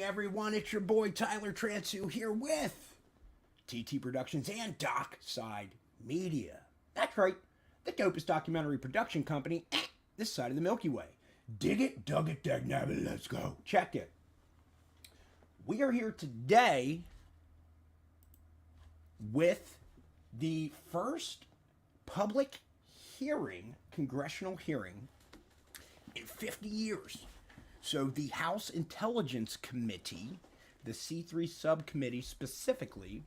everyone, it's your boy Tyler Transu here with TT Productions and Dockside Media. That's right, the dopest documentary production company this side of the Milky Way. Dig it, dug it, dagnabbit, let's go. Check it. We are here today with the first public hearing, congressional hearing, in 50 years. So the House Intelligence Committee, the C3 subcommittee specifically,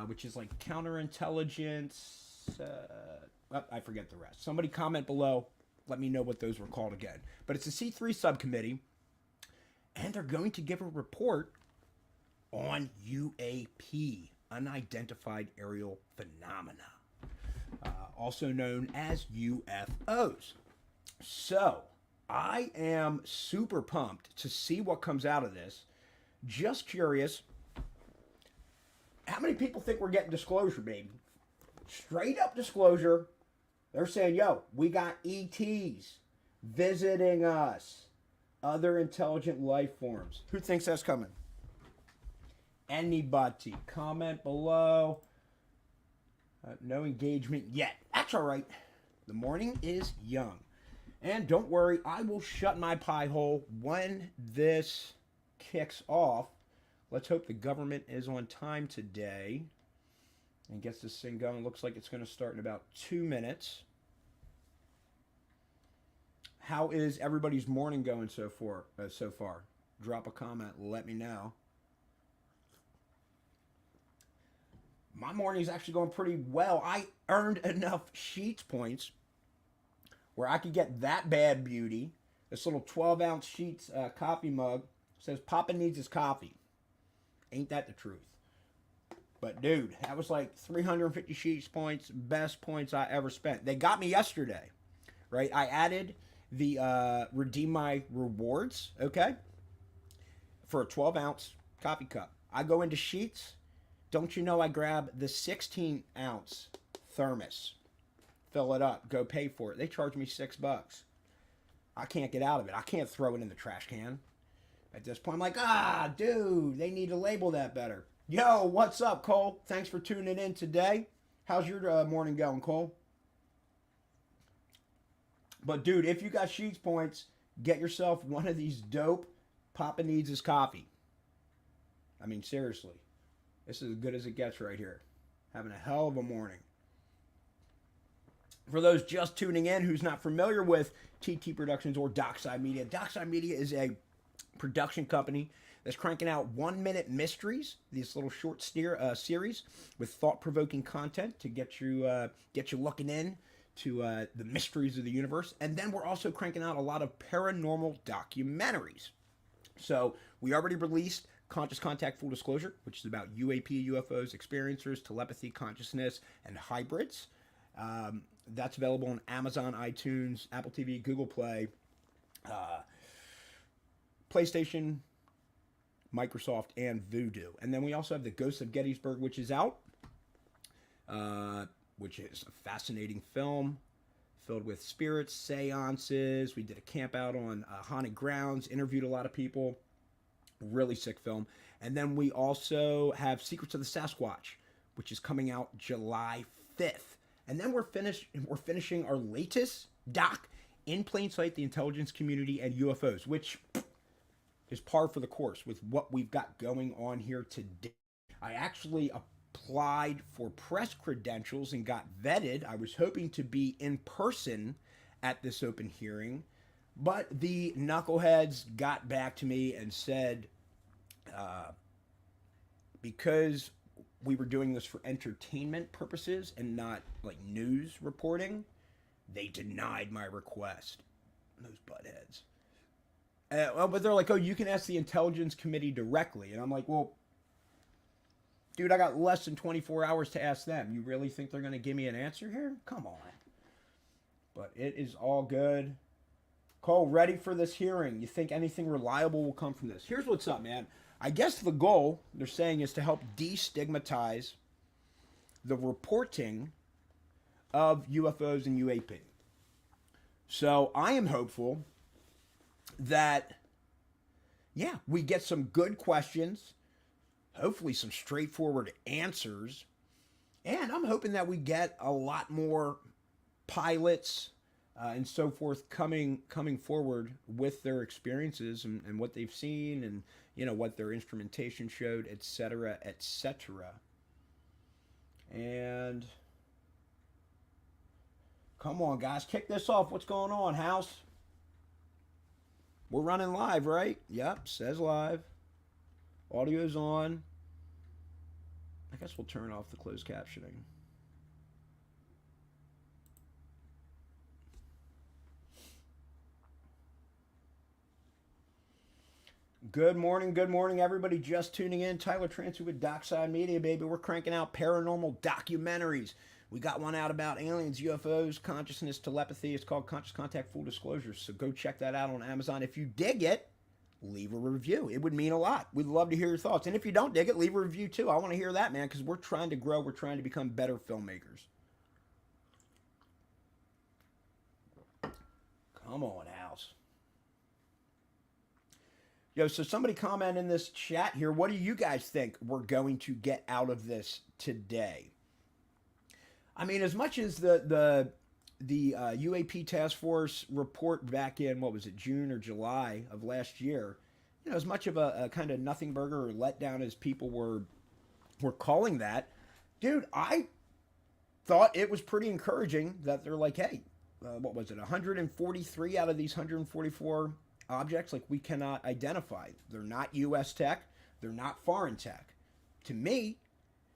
which is like counterintelligence, I forget the rest. Somebody comment below, let me know what those were called again. But it's a C3 subcommittee, and they're going to give a report on UAP, unidentified aerial phenomena, also known as UFOs. So I am super pumped to see what comes out of this. Just curious, how many people think we're getting disclosure, baby? Straight up disclosure. They're saying, yo, we got ETs visiting us, other intelligent life forms. Who thinks that's coming? Anybody? Comment below. No engagement yet. That's all right. The morning is young. And don't worry, I will shut my pie hole when this kicks off. Let's hope the government is on time today and gets this thing going. Looks like it's going to start in about 2 minutes. How is everybody's morning going so far? Drop a comment. Let me know. My morning is actually going pretty well. I earned enough Sheets points where I could get that bad beauty. This little 12-ounce Sheets coffee mug says Papa needs his coffee. Ain't that the truth? But dude, that was like 350 Sheets points, best points I ever spent. They got me yesterday, right? I added the redeem my rewards, okay, for a 12-ounce coffee cup. I go into Sheets. Don't you know I grab the 16-ounce thermos, fill it up, go pay for it. They charge me $6. I can't get out of it. I can't throw it in the trash can. At this point, I'm like, dude, they need to label that better. Yo, what's up, Cole? Thanks for tuning in today. How's your morning going, Cole? But, dude, if you got Sheets points, get yourself one of these dope Papa Needs His Coffee. I mean, seriously. This is as good as it gets right here. Having a hell of a morning. For those just tuning in who's not familiar with TT Productions or Dockside Media, Dockside Media is a production company that's cranking out 1-minute mysteries, this little short series with thought-provoking content to get you looking in to the mysteries of the universe. And then we're also cranking out a lot of paranormal documentaries. So we already released Conscious Contact Full Disclosure, which is about UAP, UFOs, experiencers, telepathy, consciousness, and hybrids. That's available on Amazon, iTunes, Apple TV, Google Play, PlayStation, Microsoft, and Vudu. And then we also have the Ghosts of Gettysburg, which is out, which is a fascinating film filled with spirits, seances. We did a camp out on haunted grounds, interviewed a lot of people. Really sick film. And then we also have Secrets of the Sasquatch, which is coming out July 5th. And then we're finishing our latest doc, In Plain Sight, the Intelligence Community and UFOs, which is par for the course with what we've got going on here today. I actually applied for press credentials and got vetted. I was hoping to be in person at this open hearing, but the knuckleheads got back to me and said, because we were doing this for entertainment purposes and not like news reporting, they denied my request. Those buttheads. But they're like, oh, you can ask the Intelligence Committee directly. And I'm like, well, dude, I got less than 24 hours to ask them. You really think they're going to give me an answer here? Come on. But it is all good. Cole, ready for this hearing? You think anything reliable will come from this? Here's what's up, man. I guess the goal, they're saying, is to help destigmatize the reporting of UFOs and UAP. So I am hopeful that yeah, we get some good questions, hopefully some straightforward answers, and I'm hoping that we get a lot more pilots and so forth coming forward with their experiences and what they've seen and what their instrumentation showed, etc., etc. And come on, guys, kick this off. What's going on, House? We're running live, right? Yep, says live. Audio's on. I guess we'll turn off the closed captioning. Good morning, everybody just tuning in. Tyler Transfer with Dockside Media, baby. We're cranking out paranormal documentaries. We got one out about aliens, UFOs, consciousness, telepathy. It's called Conscious Contact Full Disclosures. So go check that out on Amazon. If you dig it, leave a review. It would mean a lot. We'd love to hear your thoughts. And if you don't dig it, leave a review too. I want to hear that, man, because we're trying to grow. We're trying to become better filmmakers. Come on, House. Yo, so somebody comment in this chat here. What do you guys think we're going to get out of this today? I mean, as much as the UAP Task Force report back in, what was it, June or July of last year, as much of a kind of nothing burger or letdown as people were calling that, dude, I thought it was pretty encouraging that they're like, hey, what was it, 143 out of these 144 objects, like, we cannot identify. They're not U.S. tech. They're not foreign tech. To me,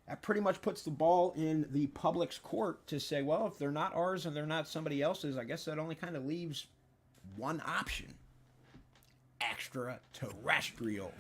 that pretty much puts the ball in the public's court to say, well, if they're not ours and they're not somebody else's, I guess that only kind of leaves one option: extraterrestrial.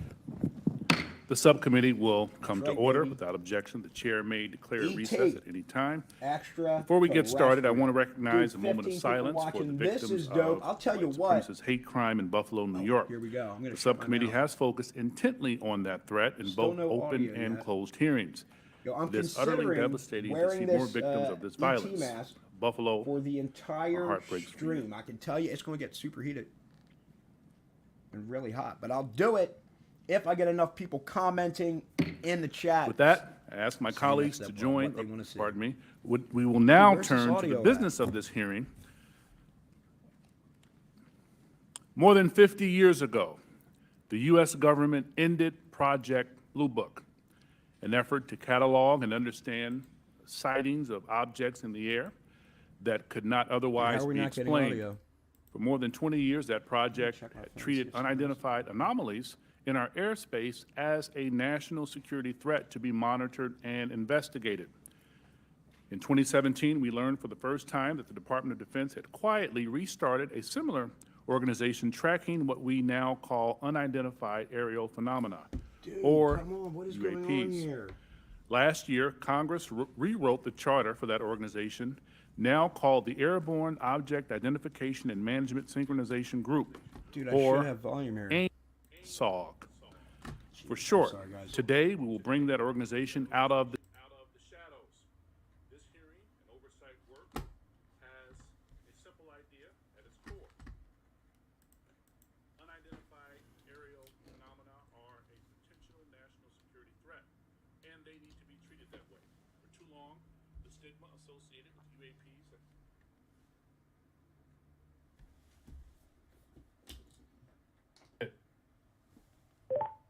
The subcommittee will come to order without objection. The chair may declare recess at any time. Before we get started, I want to recognize a moment of silence for the victims of I'll tell you white what. supremacist hate crime in Buffalo, New York. Here we go. The subcommittee has focused intently on that threat in both open and closed hearings. It is utterly devastating to see more victims of this violence. Buffalo for the entire heartbreaks stream. I can tell you it's going to get superheated and really hot, but I'll do it if I get enough people commenting in the chat. With that, I ask my colleagues to join. Pardon me. We will now turn to the business of this hearing. More than 50 years ago, the U.S. government ended Project Blue Book, an effort to catalog and understand sightings of objects in the air that could not otherwise be explained. For more than 20 years, that project had treated unidentified anomalies in our airspace as a national security threat to be monitored and investigated. In 2017, we learned for the first time that the Department of Defense had quietly restarted a similar organization tracking what we now call unidentified aerial phenomena, or UAPs. Last year, Congress rewrote the charter for that organization, now called the Airborne Object Identification and Management Synchronization Group, or SOG for short. Today, we will bring that organization out of the shadows. This hearing and oversight work has a simple idea at its core. Unidentified aerial phenomena are a potential national security threat, and they need to be treated that way. For too long, the stigma associated with UAPs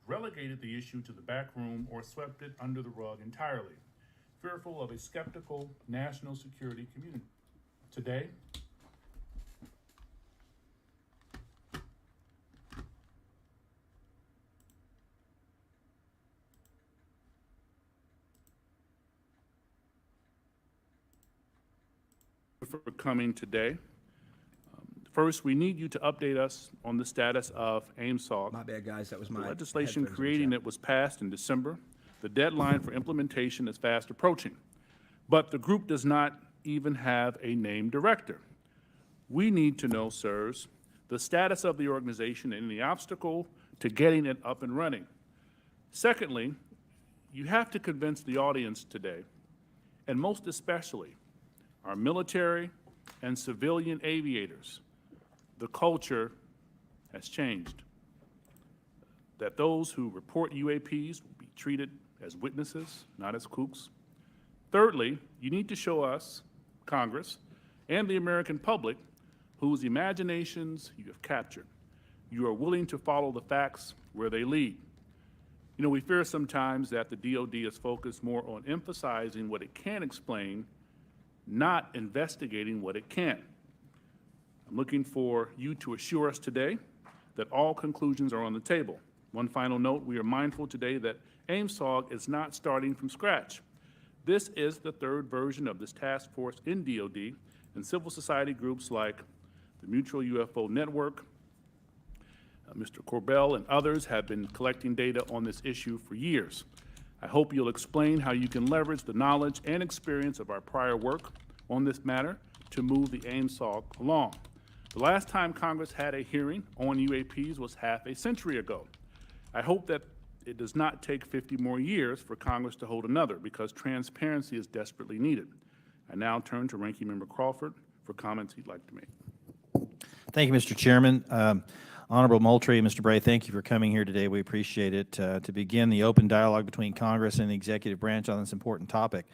relegated the issue to the back room or swept it under the rug entirely, fearful of a skeptical national security community. Today, for coming today. First, we need you to update us on the status of AIMSOG. My bad, guys. That was my legislation creating it was passed in December. The deadline for implementation is fast approaching, but the group does not even have a named director. We need to know, sirs, the status of the organization and the obstacle to getting it up and running. Secondly, you have to convince the audience today, and most especially our military and civilian aviators, the culture has changed. that those who report UAPs will be treated as witnesses, not as kooks. Thirdly, you need to show us, Congress, and the American public whose imaginations you have captured. You are willing to follow the facts where they lead. You know, we fear sometimes that the DOD is focused more on emphasizing what it can explain, not investigating what it can't. I'm looking for you to assure us today that all conclusions are on the table. One final note, we are mindful today that AIMSOG is not starting from scratch. This is the third version of this task force in DOD, and civil society groups like the Mutual UFO Network, Mr. Corbell and others have been collecting data on this issue for years. I hope you'll explain how you can leverage the knowledge and experience of our prior work on this matter to move the AIMSOG along. The last time Congress had a hearing on UAPs was half a century ago. I hope that it does not take 50 more years for Congress to hold another, because transparency is desperately needed. I now turn to Ranking Member Crawford for comments he'd like to make. Thank you, Mr. Chairman. Honorable Moultrie, Mr. Bray, thank you for coming here today. We appreciate it. To begin the open dialogue between Congress and the executive branch on this important topic.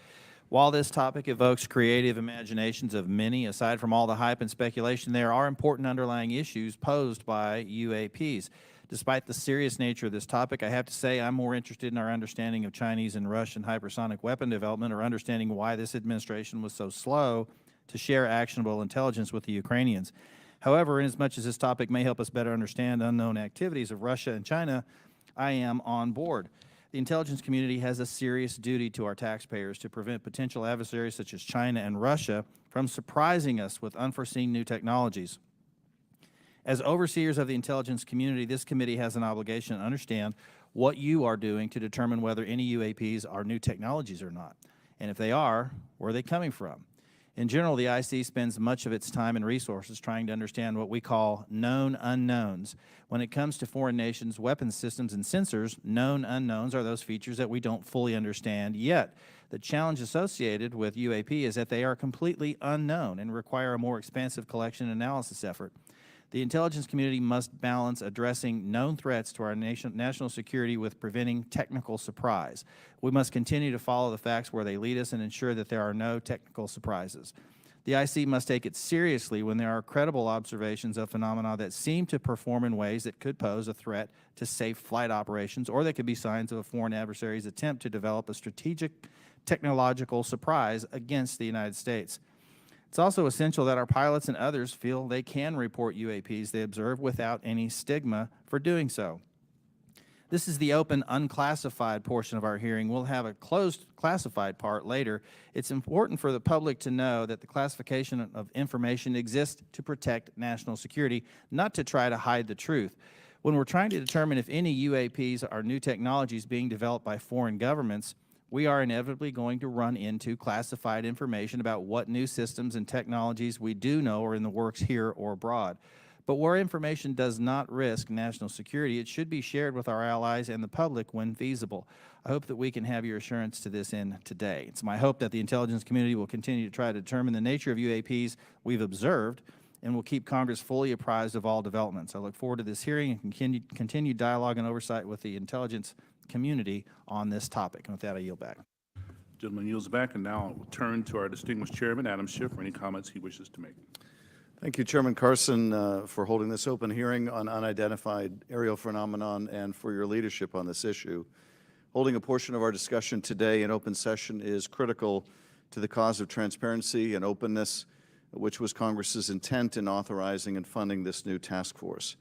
While this topic evokes creative imaginations of many, aside from all the hype and speculation, there are important underlying issues posed by UAPs. Despite the serious nature of this topic, I have to say I'm more interested in our understanding of Chinese and Russian hypersonic weapon development, or understanding why this administration was so slow to share actionable intelligence with the Ukrainians. However, inasmuch as this topic may help us better understand unknown activities of Russia and China, I am on board. The intelligence community has a serious duty to our taxpayers to prevent potential adversaries such as China and Russia from surprising us with unforeseen new technologies. As overseers of the intelligence community, this committee has an obligation to understand what you are doing to determine whether any UAPs are new technologies or not. And if they are, where are they coming from? In general, the IC spends much of its time and resources trying to understand what we call known unknowns. When it comes to foreign nations' weapons systems and sensors, known unknowns are those features that we don't fully understand yet. The challenge associated with UAP is that they are completely unknown and require a more expansive collection and analysis effort. The intelligence community must balance addressing known threats to our national security with preventing technical surprise. We must continue to follow the facts where they lead us and ensure that there are no technical surprises. The IC must take it seriously when there are credible observations of phenomena that seem to perform in ways that could pose a threat to safe flight operations, or that could be signs of a foreign adversary's attempt to develop a strategic technological surprise against the United States. It's also essential that our pilots and others feel they can report UAPs they observe without any stigma for doing so. This is the open, unclassified portion of our hearing. We'll have a closed, classified part later. It's important for the public to know that the classification of information exists to protect national security, not to try to hide the truth. When we're trying to determine if any UAPs are new technologies being developed by foreign governments, we are inevitably going to run into classified information about what new systems and technologies we do know are in the works here or abroad. But where information does not risk national security, it should be shared with our allies and the public when feasible. I hope that we can have your assurance to this end today. It's my hope that the intelligence community will continue to try to determine the nature of UAPs we've observed, and will keep Congress fully apprised of all developments. I look forward to this hearing and continued dialogue and oversight with the intelligence community on this topic. And with that, I yield back. Gentleman yields back, and now I will turn to our distinguished chairman, Adam Schiff, for any comments he wishes to make. Thank you, Chairman Carson, for holding this open hearing on unidentified aerial phenomenon and for your leadership on this issue. Holding a portion of our discussion today in open session is critical to the cause of transparency and openness, which was Congress's intent in authorizing and funding this new task force.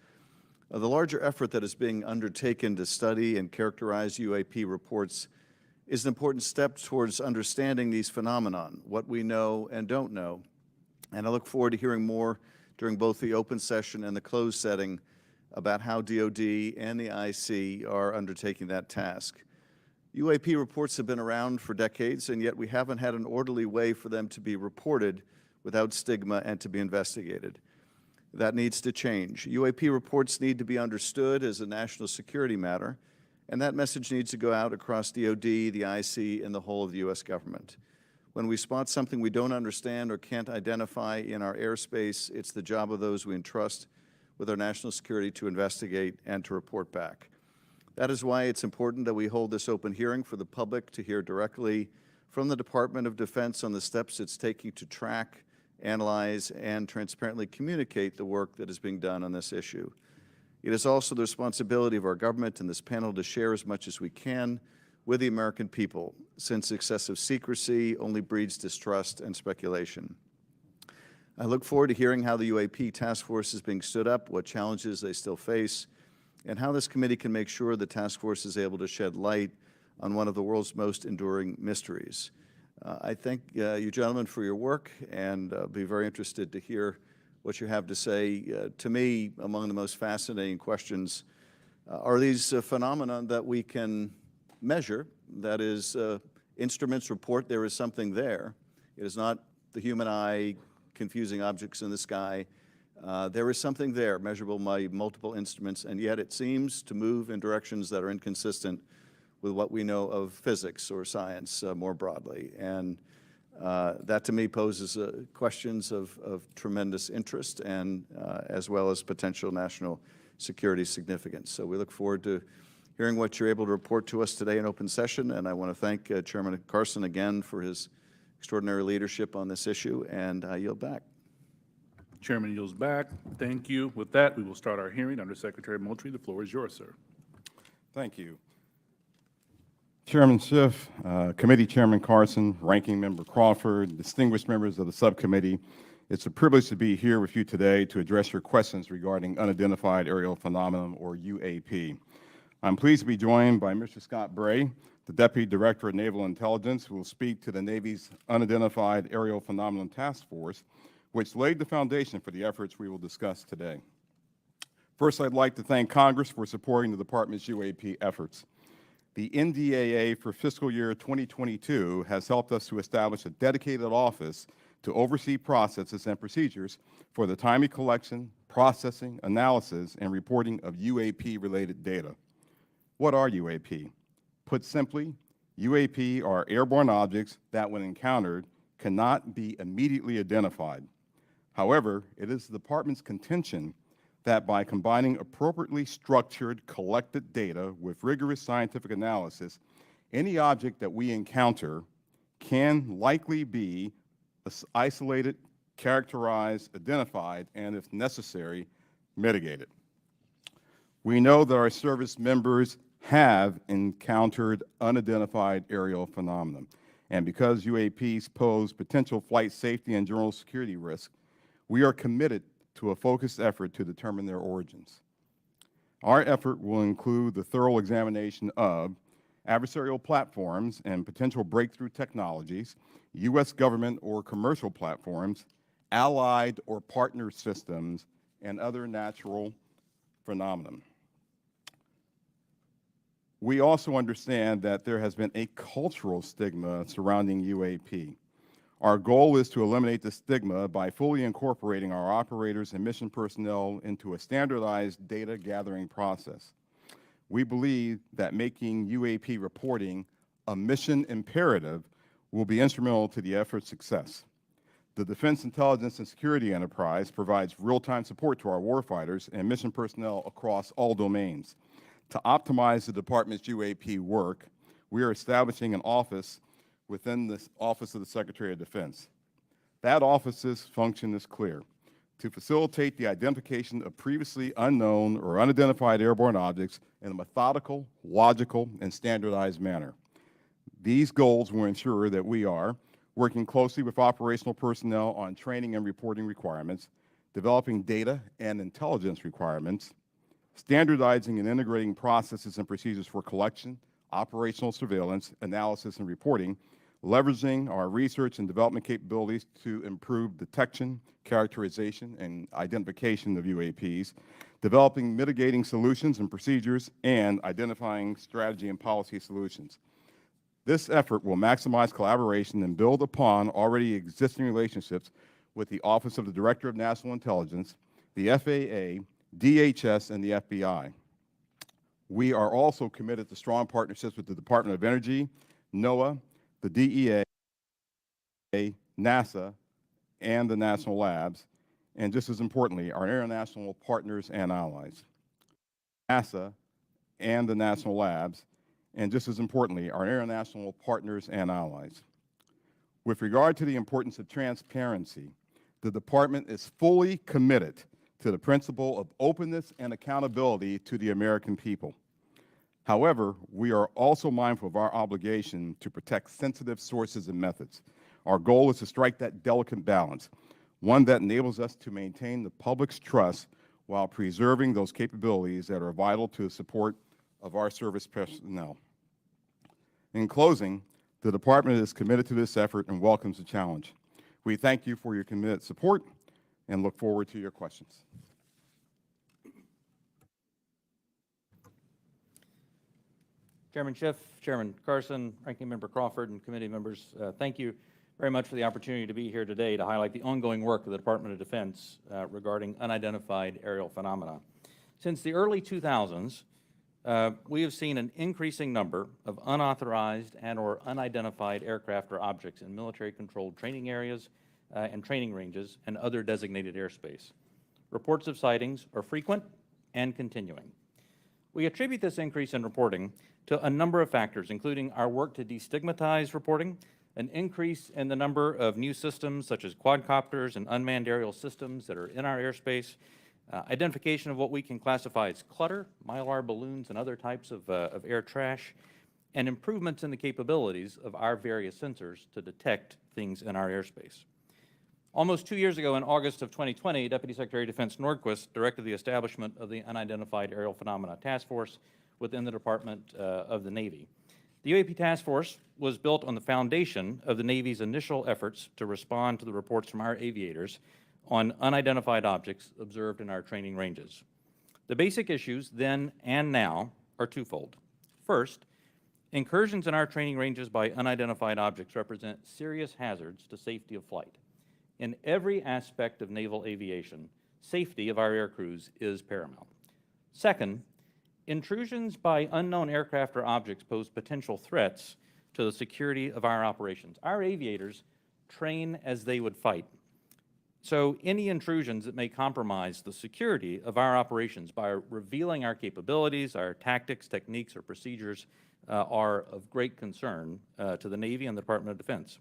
The larger effort that is being undertaken to study and characterize UAP reports is an important step towards understanding these phenomenon, what we know and don't know. And I look forward to hearing more during both the open session and the closed setting about how DOD and the IC are undertaking that task. UAP reports have been around for decades, and yet we haven't had an orderly way for them to be reported without stigma and to be investigated. That needs to change. UAP reports need to be understood as a national security matter, and that message needs to go out across DOD, the IC, and the whole of the U.S. government. When we spot something we don't understand or can't identify in our airspace, it's the job of those we entrust with our national security to investigate and to report back. That is why it's important that we hold this open hearing for the public to hear directly from the Department of Defense on the steps it's taking to track, analyze, and transparently communicate the work that is being done on this issue. It is also the responsibility of our government and this panel to share as much as we can with the American people, since excessive secrecy only breeds distrust and speculation. I look forward to hearing how the UAP Task Force is being stood up, what challenges they still face, and how this committee can make sure the task force is able to shed light on one of the world's most enduring mysteries. I thank you gentlemen for your work, and be very interested to hear what you have to say. To me, among the most fascinating questions are these phenomena that we can measure. That is, instruments report there is something there. It is not the human eye confusing objects in the sky. There is something there, measurable by multiple instruments, and yet it seems to move in directions that are inconsistent with what we know of physics or science more broadly. And that to me poses questions of tremendous interest and as well as potential national security significance. So we look forward to hearing what you're able to report to us today in open session, and I want to thank Chairman Carson again for his extraordinary leadership on this issue, and I yield back. Chairman yields back. Thank you. With that, we will start our hearing. Under Secretary Moultrie, the floor is yours, sir. Thank you. Chairman Schiff, Committee Chairman Carson, Ranking Member Crawford, distinguished members of the subcommittee, it's a privilege to be here with you today to address your questions regarding unidentified aerial phenomenon, or UAP. I'm pleased to be joined by Mr. Scott Bray, the Deputy Director of Naval Intelligence, who will speak to the Navy's Unidentified Aerial Phenomenon Task Force, which laid the foundation for the efforts we will discuss today. First, I'd like to thank Congress for supporting the Department's UAP efforts. The NDAA for fiscal year 2022 has helped us to establish a dedicated office to oversee processes and procedures for the timely collection, processing, analysis, and reporting of UAP-related data. What are UAP? Put simply, UAP are airborne objects that, when encountered, cannot be immediately identified. However, it is the Department's contention that by combining appropriately structured collected data with rigorous scientific analysis, any object that we encounter can likely be isolated, characterized, identified, and if necessary, mitigated. We know that our service members have encountered unidentified aerial phenomena, and because UAPs pose potential flight safety and general security risk, we are committed to a focused effort to determine their origins. Our effort will include the thorough examination of adversarial platforms and potential breakthrough technologies, U.S. government or commercial platforms, allied or partner systems, and other natural phenomena. We also understand that there has been a cultural stigma surrounding UAP. Our goal is to eliminate the stigma by fully incorporating our operators and mission personnel into a standardized data gathering process. We believe that making UAP reporting a mission imperative will be instrumental to the effort's success. The Defense Intelligence and Security Enterprise provides real-time support to our warfighters and mission personnel across all domains. To optimize the Department's UAP work, we are establishing an office within the Office of the Secretary of Defense. That office's function is clear: to facilitate the identification of previously unknown or unidentified airborne objects in a methodical, logical, and standardized manner. These goals will ensure that we are working closely with operational personnel on training and reporting requirements, developing data and intelligence requirements, standardizing and integrating processes and procedures for collection, operational surveillance, analysis, and reporting, leveraging our research and development capabilities to improve detection, characterization, and identification of UAPs, developing mitigating solutions and procedures, and identifying strategy and policy solutions. This effort will maximize collaboration and build upon already existing relationships with the Office of the Director of National Intelligence, the FAA, DHS, and the FBI. We are also committed to strong partnerships with the Department of Energy, NOAA, the DEA, NASA, and the national labs, and just as importantly, our international partners and allies. NASA and the national labs, and just as importantly, our international partners and allies. With regard to the importance of transparency, the department is fully committed to the principle of openness and accountability to the American people. However, we are also mindful of our obligation to protect sensitive sources and methods. Our goal is to strike that delicate balance, one that enables us to maintain the public's trust while preserving those capabilities that are vital to the support of our service personnel. In closing, the department is committed to this effort and welcomes the challenge. We thank you for your committed support and look forward to your questions. Chairman Schiff, Chairman Carson, Ranking Member Crawford, and committee members, thank you very much for the opportunity to be here today to highlight the ongoing work of the Department of Defense regarding unidentified aerial phenomena. Since the early 2000s, we have seen an increasing number of unauthorized and or unidentified aircraft or objects in military-controlled training areas and training ranges and other designated airspace. Reports of sightings are frequent and continuing. We attribute this increase in reporting to a number of factors, including our work to destigmatize reporting, an increase in the number of new systems such as quadcopters and unmanned aerial systems that are in our airspace, identification of what we can classify as clutter, mylar balloons, and other types of air trash, and improvements in the capabilities of our various sensors to detect things in our airspace. Almost 2 years ago, in August of 2020, Deputy Secretary of Defense Nordquist directed the establishment of the Unidentified Aerial Phenomena Task Force within the Department of the Navy. The UAP Task Force was built on the foundation of the Navy's initial efforts to respond to the reports from our aviators on unidentified objects observed in our training ranges. The basic issues then and now are twofold. First, incursions in our training ranges by unidentified objects represent serious hazards to safety of flight. In every aspect of naval aviation, safety of our air crews is paramount. Second, intrusions by unknown aircraft or objects pose potential threats to the security of our operations. Our aviators train as they would fight. So any intrusions that may compromise the security of our operations by revealing our capabilities, our tactics, techniques, or procedures are of great concern to the Navy and the Department of Defense.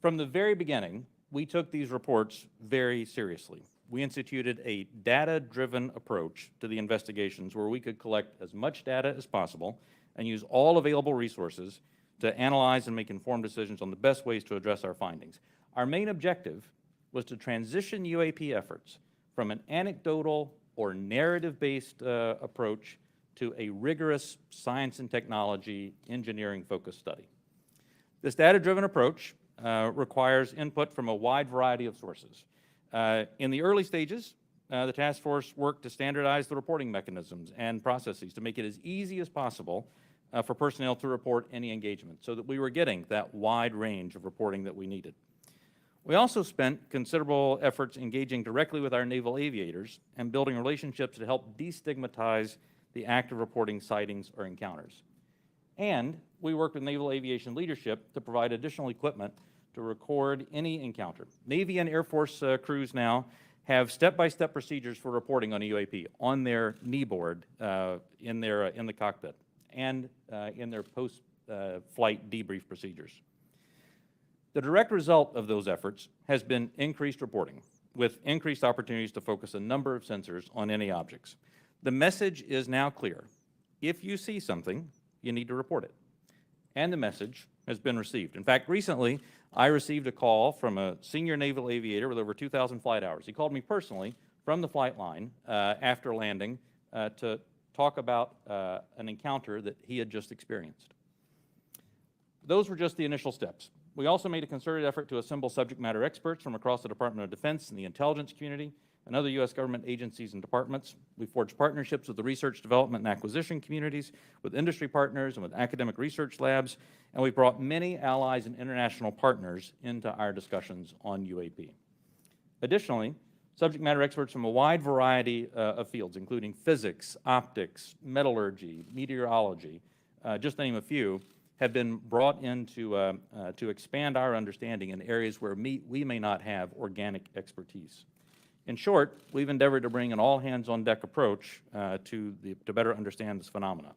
From the very beginning, we took these reports very seriously. We instituted a data-driven approach to the investigations where we could collect as much data as possible and use all available resources to analyze and make informed decisions on the best ways to address our findings. Our main objective was to transition UAP efforts from an anecdotal or narrative-based approach to a rigorous science and technology engineering-focused study. This data-driven approach requires input from a wide variety of sources. In the early stages, the task force worked to standardize the reporting mechanisms and processes to make it as easy as possible for personnel to report any engagement so that we were getting that wide range of reporting that we needed. We also spent considerable efforts engaging directly with our naval aviators and building relationships to help destigmatize the act of reporting sightings or encounters. And we worked with naval aviation leadership to provide additional equipment to record any encounter. Navy and Air Force crews now have step-by-step procedures for reporting on a UAP on their knee board in the cockpit and in their post-flight debrief procedures. The direct result of those efforts has been increased reporting with increased opportunities to focus a number of sensors on any objects. The message is now clear. If you see something, you need to report it. And the message has been received. In fact, recently, I received a call from a senior naval aviator with over 2,000 flight hours. He called me personally from the flight line after landing to talk about an encounter that he had just experienced. Those were just the initial steps. We also made a concerted effort to assemble subject matter experts from across the Department of Defense and the intelligence community and other U.S. government agencies and departments. We forged partnerships with the research, development, and acquisition communities, with industry partners, and with academic research labs, and we brought many allies and international partners into our discussions on UAP. Additionally, subject matter experts from a wide variety of fields, including physics, optics, metallurgy, meteorology, just to name a few, have been brought in to expand our understanding in areas where we may not have organic expertise. In short, we've endeavored to bring an all-hands-on-deck approach to better understand this phenomena.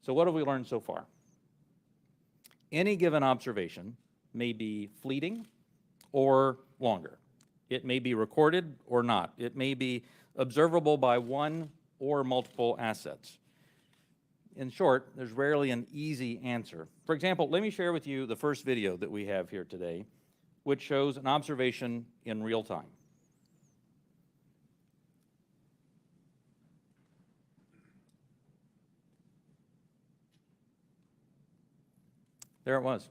So what have we learned so far? Any given observation may be fleeting or longer. It may be recorded or not. It may be observable by one or multiple assets. In short, there's rarely an easy answer. For example, let me share with you the first video that we have here today, which shows an observation in real time. There it was.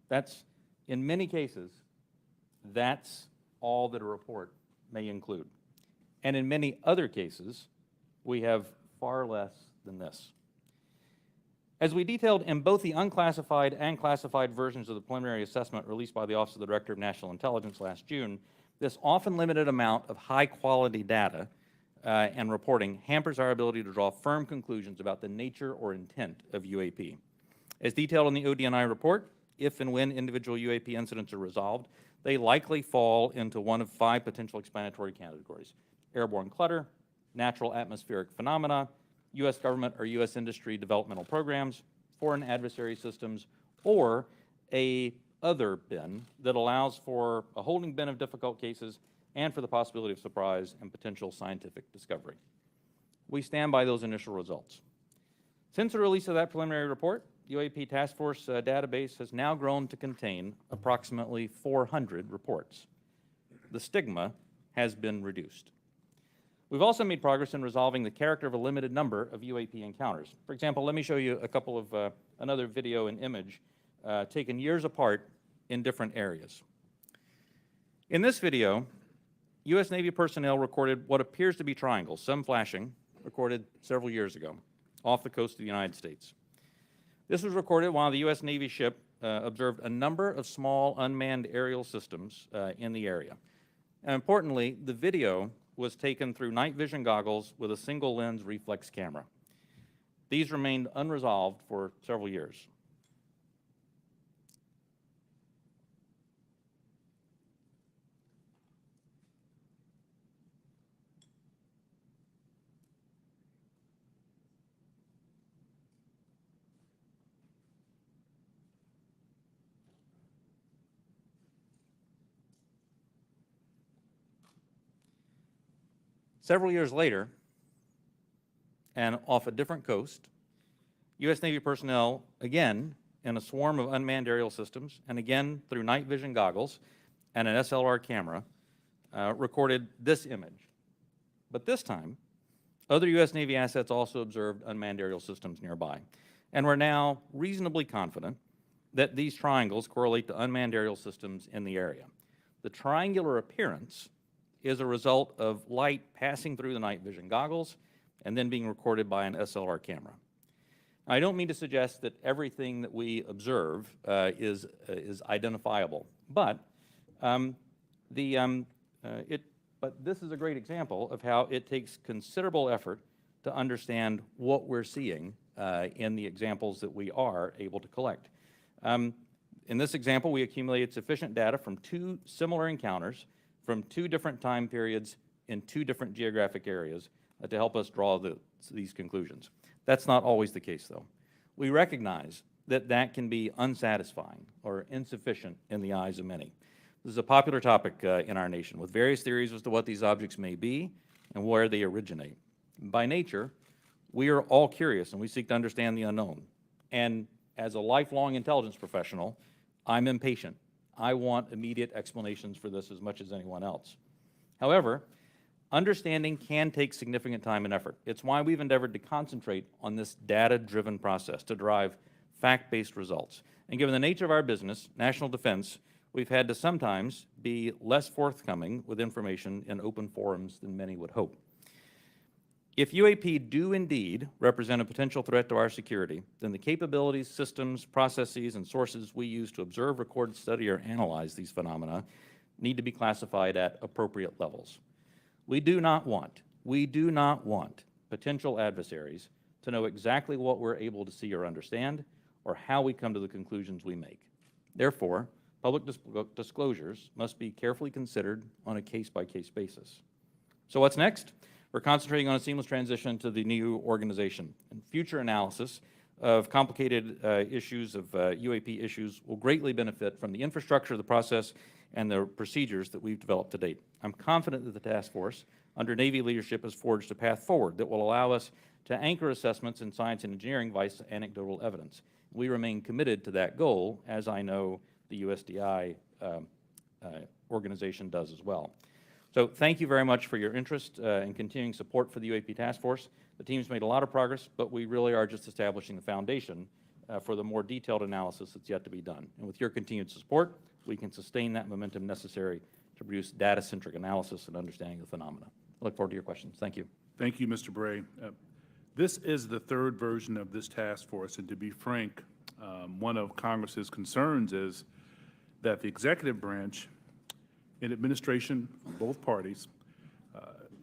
That's, in many cases, that's all that a report may include. And in many other cases, we have far less than this. As we detailed in both the unclassified and classified versions of the preliminary assessment released by the Office of the Director of National Intelligence last June, this often limited amount of high-quality data and reporting hampers our ability to draw firm conclusions about the nature or intent of UAP. As detailed in the ODNI report, if and when individual UAP incidents are resolved, they likely fall into one of 5 potential explanatory categories: airborne clutter, natural atmospheric phenomena, U.S. government or U.S. industry developmental programs, foreign adversary systems, or a other bin that allows for a holding bin of difficult cases and for the possibility of surprise and potential scientific discovery. We stand by those initial results. Since the release of that preliminary report, UAP Task Force database has now grown to contain approximately 400 reports. The stigma has been reduced. We've also made progress in resolving the character of a limited number of UAP encounters. For example, let me show you a couple of another video and image taken years apart in different areas. In this video, U.S. Navy personnel recorded what appears to be triangles, some flashing, recorded several years ago, off the coast of the United States. This was recorded while the U.S. Navy ship observed a number of small unmanned aerial systems in the area. And importantly, the video was taken through night vision goggles with a single lens reflex camera. These remained unresolved for several years. Several years later, and off a different coast, U.S. Navy personnel, again, in a swarm of unmanned aerial systems, and again through night vision goggles and an SLR camera, recorded this image. But this time, other U.S. Navy assets also observed unmanned aerial systems nearby. And we're now reasonably confident that these triangles correlate to unmanned aerial systems in the area. The triangular appearance is a result of light passing through the night vision goggles and then being recorded by an SLR camera. I don't mean to suggest that everything that we observe is identifiable, but this is a great example of how it takes considerable effort to understand what we're seeing in the examples that we are able to collect. In this example, we accumulated sufficient data from 2 similar encounters from 2 different time periods in 2 different geographic areas to help us draw these conclusions. That's not always the case, though. We recognize that that can be unsatisfying or insufficient in the eyes of many. This is a popular topic in our nation, with various theories as to what these objects may be and where they originate. By nature, we are all curious and we seek to understand the unknown. And as a lifelong intelligence professional, I'm impatient. I want immediate explanations for this as much as anyone else. However, understanding can take significant time and effort. It's why we've endeavored to concentrate on this data-driven process to derive fact-based results. And given the nature of our business, national defense, we've had to sometimes be less forthcoming with information in open forums than many would hope. If UAP do indeed represent a potential threat to our security, then the capabilities, systems, processes, and sources we use to observe, record, study, or analyze these phenomena need to be classified at appropriate levels. We do not want potential adversaries to know exactly what we're able to see or understand, or how we come to the conclusions we make. Therefore, public disclosures must be carefully considered on a case-by-case basis. So what's next? We're concentrating on a seamless transition to the new organization. And future analysis of complicated issues of UAP issues will greatly benefit from the infrastructure, the process, and the procedures that we've developed to date. I'm confident that the task force, under Navy leadership, has forged a path forward that will allow us to anchor assessments in science and engineering via anecdotal evidence. We remain committed to that goal, as I know the USDI organization does as well. So thank you very much for your interest and continuing support for the UAP Task Force. The team's made a lot of progress, but we really are just establishing the foundation for the more detailed analysis that's yet to be done. And with your continued support, we can sustain that momentum necessary to produce data-centric analysis and understanding of the phenomena. I look forward to your questions. Thank you. Thank you, Mr. Bray. This is the third version of this task force, and to be frank, one of Congress's concerns is that the executive branch and administration, both parties,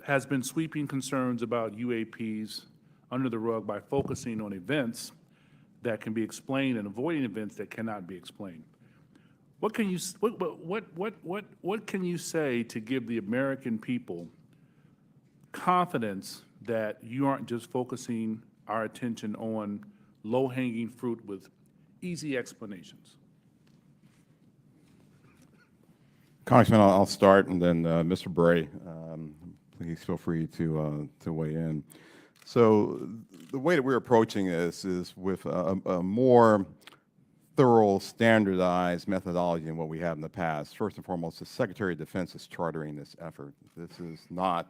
has been sweeping concerns about UAPs under the rug by focusing on events that can be explained and avoiding events that cannot be explained. What can you say to give the American people confidence that you aren't just focusing our attention on low-hanging fruit with easy explanations? Congressman, I'll start, and then Mr. Bray, please feel free to weigh in. So the way that we're approaching this is with a more thorough, standardized methodology than what we have in the past. First and foremost, the Secretary of Defense is chartering this effort. This is not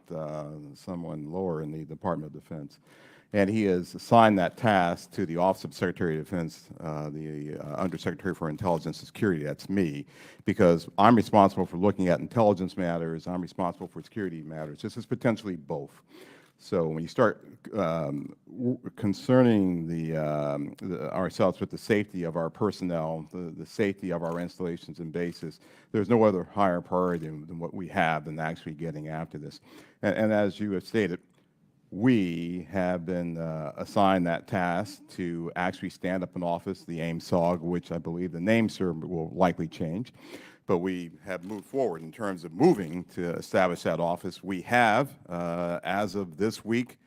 someone lower in the Department of Defense. And he has assigned that task to the Office of Secretary of Defense, the Undersecretary for Intelligence and Security, that's me, because I'm responsible for looking at intelligence matters, I'm responsible for security matters. This is potentially both. So when you start concerning ourselves with the safety of our personnel, the safety of our installations and bases, there's no other higher priority than what we have than actually getting after this. And as you have stated, we have been assigned that task to actually stand up an office, the AIM-SOG, which I believe the name, sir, will likely change. But we have moved forward in terms of moving to establish that office. We have, as of this week,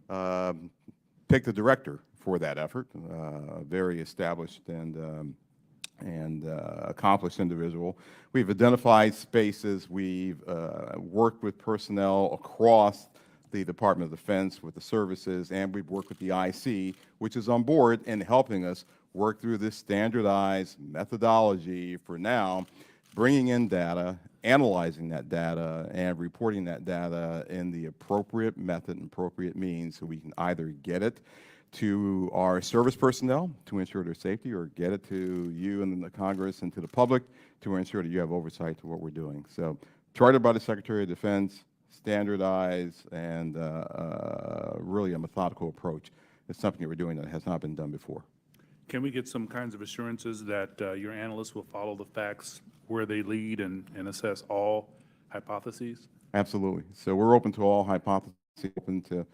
picked a director for that effort, a very established and accomplished individual. We've identified spaces. We've worked with personnel across the Department of Defense, with the services, and we've worked with the IC, which is on board in helping us work through this standardized methodology for now, bringing in data, analyzing that data, and reporting that data in the appropriate method and appropriate means so we can either get it to our service personnel to ensure their safety, or get it to you and the Congress and to the public to ensure that you have oversight to what we're doing. So chartered by the Secretary of Defense, standardized, and really a methodical approach. It's something that we're doing that has not been done before. Can we get some kinds of assurances that your analysts will follow the facts where they lead and assess all hypotheses? Absolutely. So we're open to all hypotheses, open to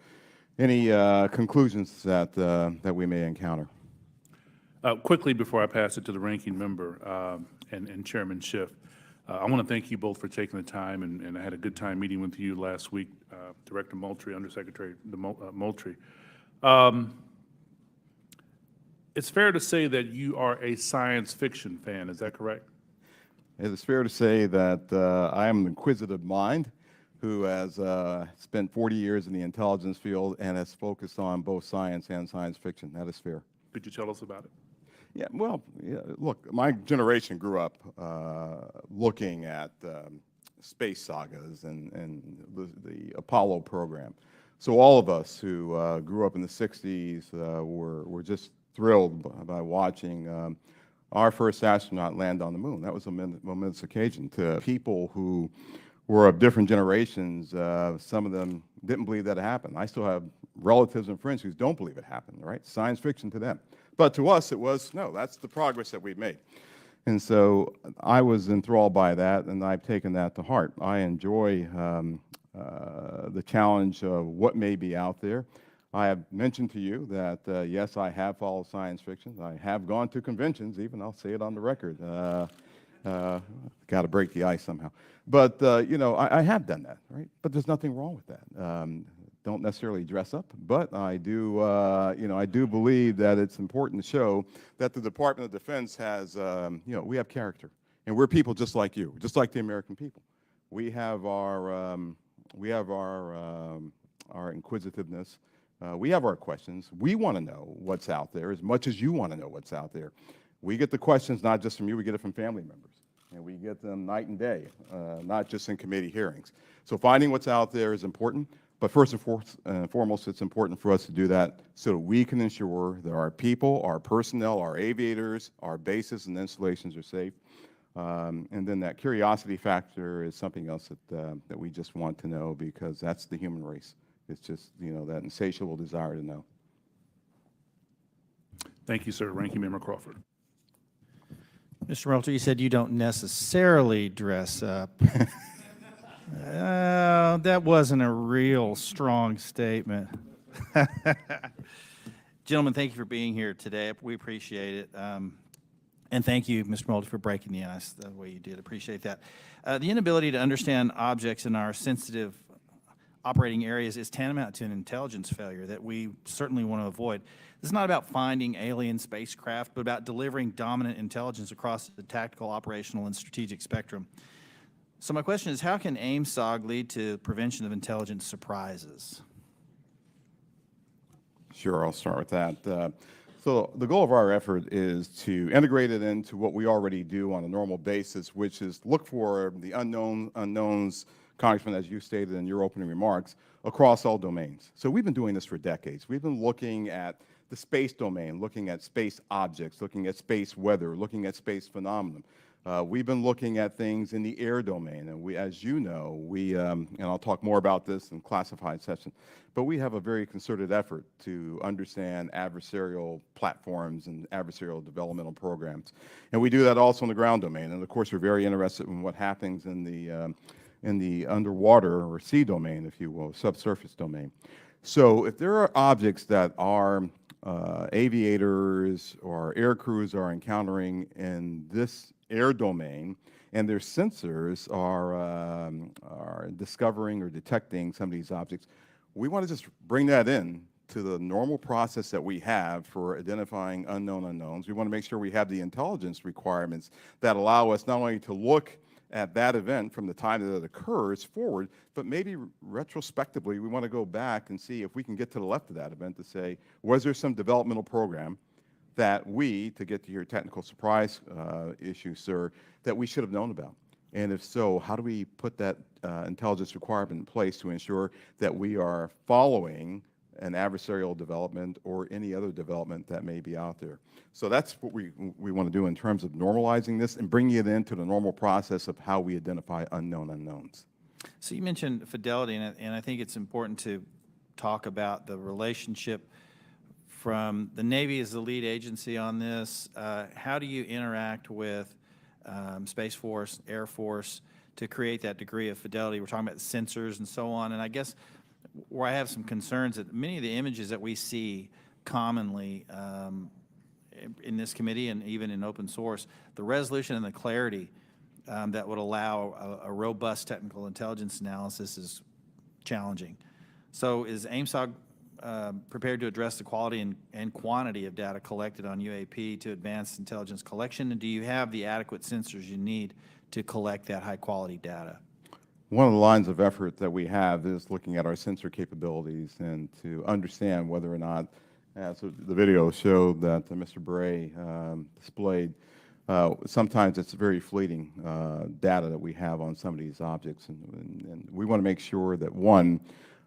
any conclusions that we may encounter. Quickly, before I pass it to the ranking member and Chairman Schiff, I want to thank you both for taking the time, and I had a good time meeting with you last week, Director Moultrie, Undersecretary Moultrie. It's fair to say that you are a science fiction fan, is that correct? It is fair to say that I am an inquisitive mind who has spent 40 years in the intelligence field and has focused on both science and science fiction. That is fair. Could you tell us about it? Yeah, well, yeah, look, my generation grew up looking at space sagas and the Apollo program. So all of us who grew up in the 60s were just thrilled by watching our first astronaut land on the moon. That was a momentous occasion. To people who were of different generations, some of them didn't believe that it happened. I still have relatives and friends who don't believe it happened, right? Science fiction to them. But to us, it was, no, that's the progress that we've made. And so I was enthralled by that, and I've taken that to heart. I enjoy the challenge of what may be out there. I have mentioned to you that, yes, I have followed science fiction. I have gone to conventions, even, I'll say it on the record, Got to break the ice somehow. But, you know, I have done that, right? But there's nothing wrong with that. Don't necessarily dress up, but I do, you know, I do believe that it's important to show that the Department of Defense has, you know, we have character. And we're people just like you, just like the American people. We have our inquisitiveness. We have our questions. We want to know what's out there as much as you want to know what's out there. We get the questions not just from you, we get it from family members. And we get them night and day, not just in committee hearings. So finding what's out there is important, but first and foremost, it's important for us to do that so that we can ensure that our people, our personnel, our aviators, our bases and installations are safe. And then that curiosity factor is something else that we just want to know, because that's the human race. It's just, you know, that insatiable desire to know. Thank you, sir. Ranking Member Crawford. Mr. Moultrie, you said you don't necessarily dress up. That wasn't a real strong statement. Gentlemen, thank you for being here today. We appreciate it. And thank you, Mr. Moultrie, for breaking the ice the way you did. Appreciate that. The inability to understand objects in our sensitive operating areas is tantamount to an intelligence failure that we certainly want to avoid. This is not about finding alien spacecraft, but about delivering dominant intelligence across the tactical, operational, and strategic spectrum. So my question is, how can AIMSOG lead to prevention of intelligence surprises? Sure, I'll start with that. So the goal of our effort is to integrate it into what we already do on a normal basis, which is look for the unknowns, Congressman, as you stated in your opening remarks, across all domains. So we've been doing this for decades. We've been looking at the space domain, looking at space objects, looking at space weather, looking at space phenomenon. We've been looking at things in the air domain, and we, as you know, and I'll talk more about this in classified session, but we have a very concerted effort to understand adversarial platforms and adversarial developmental programs. And we do that also in the ground domain. And of course, we're very interested in what happens in the underwater or sea domain, if you will, subsurface domain. So if there are objects that our aviators or air crews are encountering in this air domain, and their sensors are discovering or detecting some of these objects, we want to just bring that in to the normal process that we have for identifying unknown unknowns. We want to make sure we have the intelligence requirements that allow us not only to look at that event from the time that it occurs forward, but maybe retrospectively, we want to go back and see if we can get to the left of that event to say, was there some developmental program that we, to get to your technical surprise issue, sir, that we should have known about? And if so, how do we put that intelligence requirement in place to ensure that we are following an adversarial development or any other development that may be out there? So that's what we want to do in terms of normalizing this and bringing it into the normal process of how we identify unknown unknowns. So you mentioned fidelity, and I think it's important to talk about the relationship from the Navy as the lead agency on this. How do you interact with Space Force, Air Force to create that degree of fidelity? We're talking about sensors and so on, and I guess where I have some concerns that many of the images that we see commonly in this committee and even in open source, the resolution and the clarity that would allow a robust technical intelligence analysis is challenging. So is AIMSOG prepared to address the quality and quantity of data collected on UAP to advance intelligence collection? And do you have the adequate sensors you need to collect that high-quality data? One of the lines of effort that we have is looking at our sensor capabilities and to understand whether or not, as the video showed that Mr. Bray displayed, sometimes it's very fleeting data that we have on some of these objects. And we want to make sure that, one,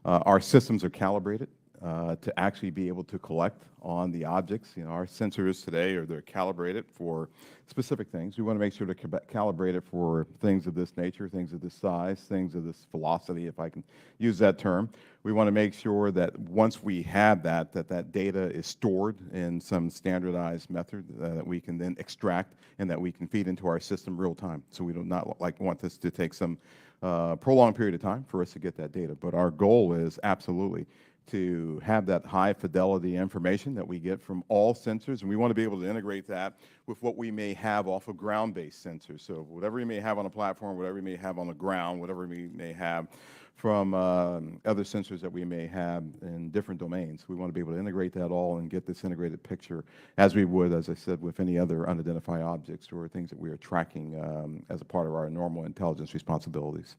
our systems are calibrated to actually be able to collect on the objects. You know, our sensors today they're calibrated for specific things. We want to make sure they're calibrated for things of this nature, things of this size, things of this velocity, if I can use that term. We want to make sure that once we have that data is stored in some standardized method that we can then extract and that we can feed into our system real time. So we do not want this to take some prolonged period of time for us to get that data. But our goal is absolutely to have that high fidelity information that we get from all sensors, and we want to be able to integrate that with what we may have off of ground-based sensors. So whatever we may have on a platform, whatever we may have on the ground, whatever we may have from other sensors that we may have in different domains. We want to be able to integrate that all and get this integrated picture as we would, as I said, with any other unidentified objects or things that we are tracking as a part of our normal intelligence responsibilities.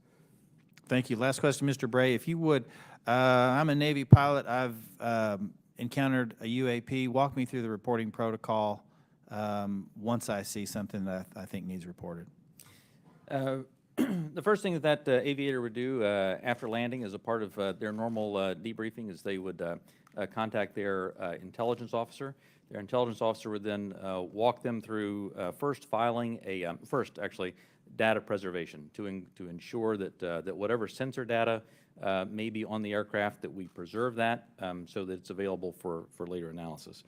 Thank you. Last question, Mr. Bray, if you would. I'm a Navy pilot. I've encountered a UAP. Walk me through the reporting protocol once I see something that I think needs reported. The first thing that aviator would do after landing as a part of their normal debriefing is they would contact their intelligence officer. Their intelligence officer would then walk them through first filing a, data preservation to ensure that, that whatever sensor data may be on the aircraft, that we preserve that so that it's available for later analysis.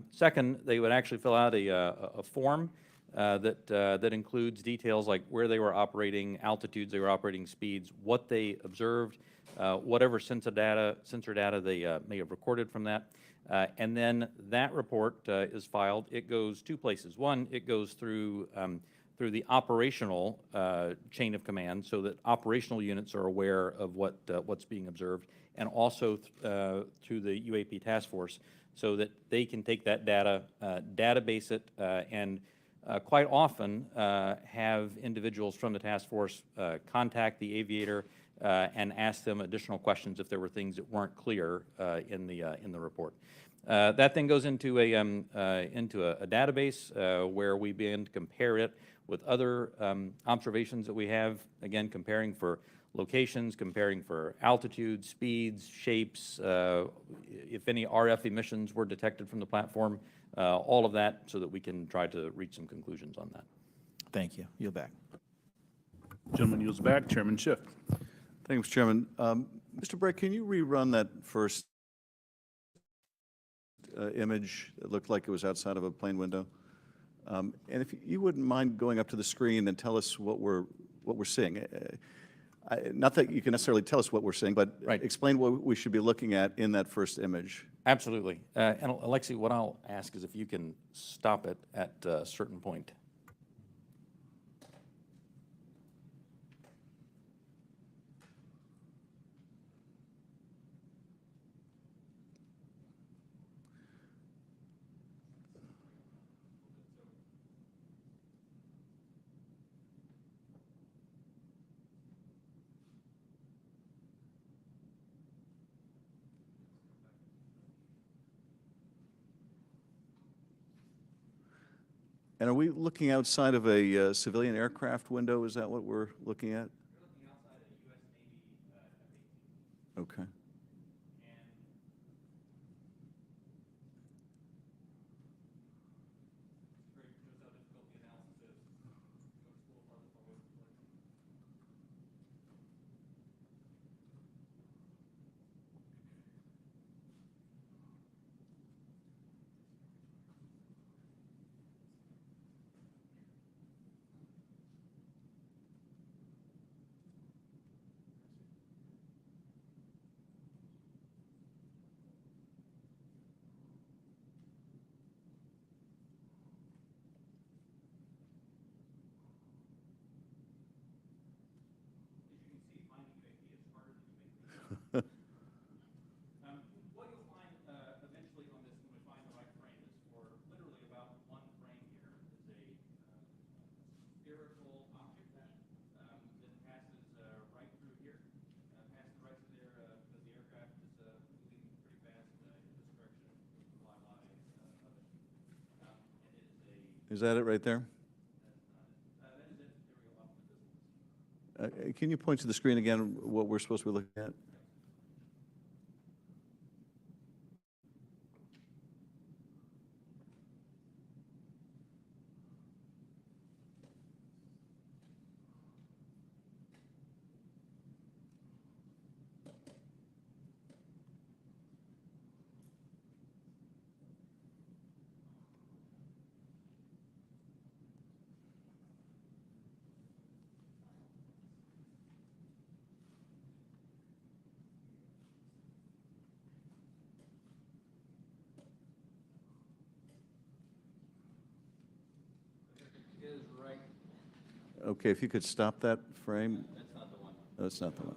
Second, they would actually fill out a form that includes details like where they were operating, altitudes they were operating, speeds, what they observed, whatever sensor data they may have recorded from that. And then that report is filed. It goes two places. One, it goes through the operational chain of command, so that operational units are aware of what's being observed, and also through the UAP Task Force, so that they can take that data, database it, and quite often have individuals from the task force contact the aviator and ask them additional questions if there were things that weren't clear in the report. That then goes into a database where we begin to compare it with other observations that we have, again, comparing for locations, comparing for altitudes, speeds, shapes, if any RF emissions were detected from the platform, all of that, so that we can try to reach some conclusions on that. Thank you. Yield back. Gentleman yields back. Chairman Schiff. Thank you, Mr. Chairman. Mr. Bray, can you rerun that first image? It looked like it was outside of a plane window. And if you wouldn't mind going up to the screen and tell us what we're seeing. Not that you can necessarily tell us what we're seeing, but Right. Explain what we should be looking at in that first image. Absolutely. And Alexi, what I'll ask is if you can stop it at a certain point. And are we looking outside of a civilian aircraft window? Is that what we're looking at? You're looking outside a U.S. Navy F-18. Okay. What you'll find eventually on this, when we find the right frame, is for literally about one frame here is a spherical object that passes right through here, passes right through there because the aircraft is moving pretty fast in this direction with the flyby of it. And it is Is that it right there? that is it. There we go, off the distance. Can you point to the screen again what we're supposed to be looking at? Okay, if you could stop that frame. That's not the one. That's not the one.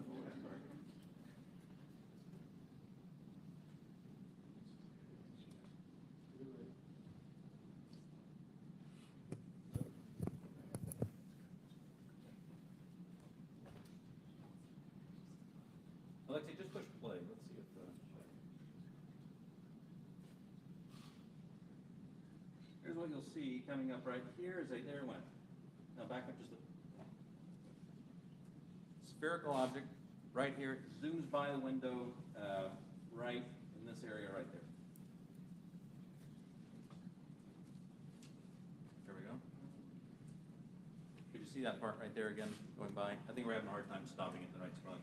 Alexei, just push play. Let's see if. Here's what you'll see coming up right here is there it went. Now back up just a spherical object right here. It zooms by the window right in this area right there. There we go. Could you see that part right there again going by? I think we're having a hard time stopping it in the right spot.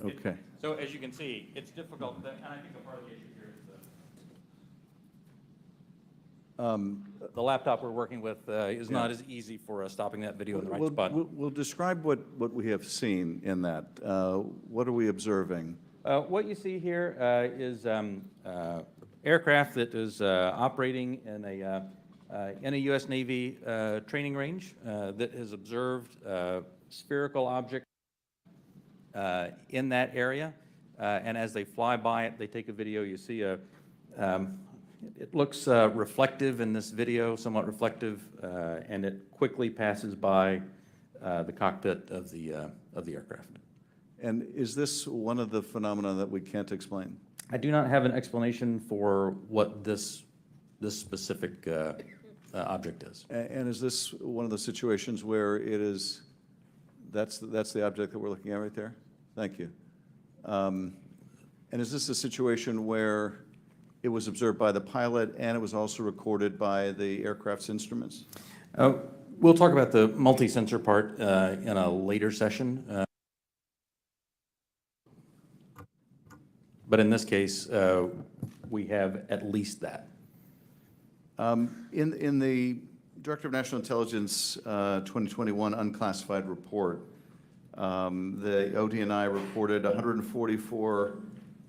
Okay. So as you can see, it's difficult, and I think a part of the issue here is the laptop we're working with is not as easy for stopping that video in the right spot. We'll describe what we have seen in that. What are we observing? What you see here is aircraft that is operating in a U.S. Navy training range that has observed spherical objects in that area, and as they fly by it, they take a video. You see it looks reflective in this video, somewhat reflective, and it quickly passes by the cockpit of the aircraft. And is this one of the phenomena that we can't explain? I do not have an explanation for what this specific object is. And is this one of the situations where it is, that's the object that we're looking at right there? Thank you. And is this a situation where it was observed by the pilot and it was also recorded by the aircraft's instruments? We'll talk about the multi-sensor part in a later session. But in this case, we have at least that. In the Director of National Intelligence 2021 unclassified report, the ODNI reported 144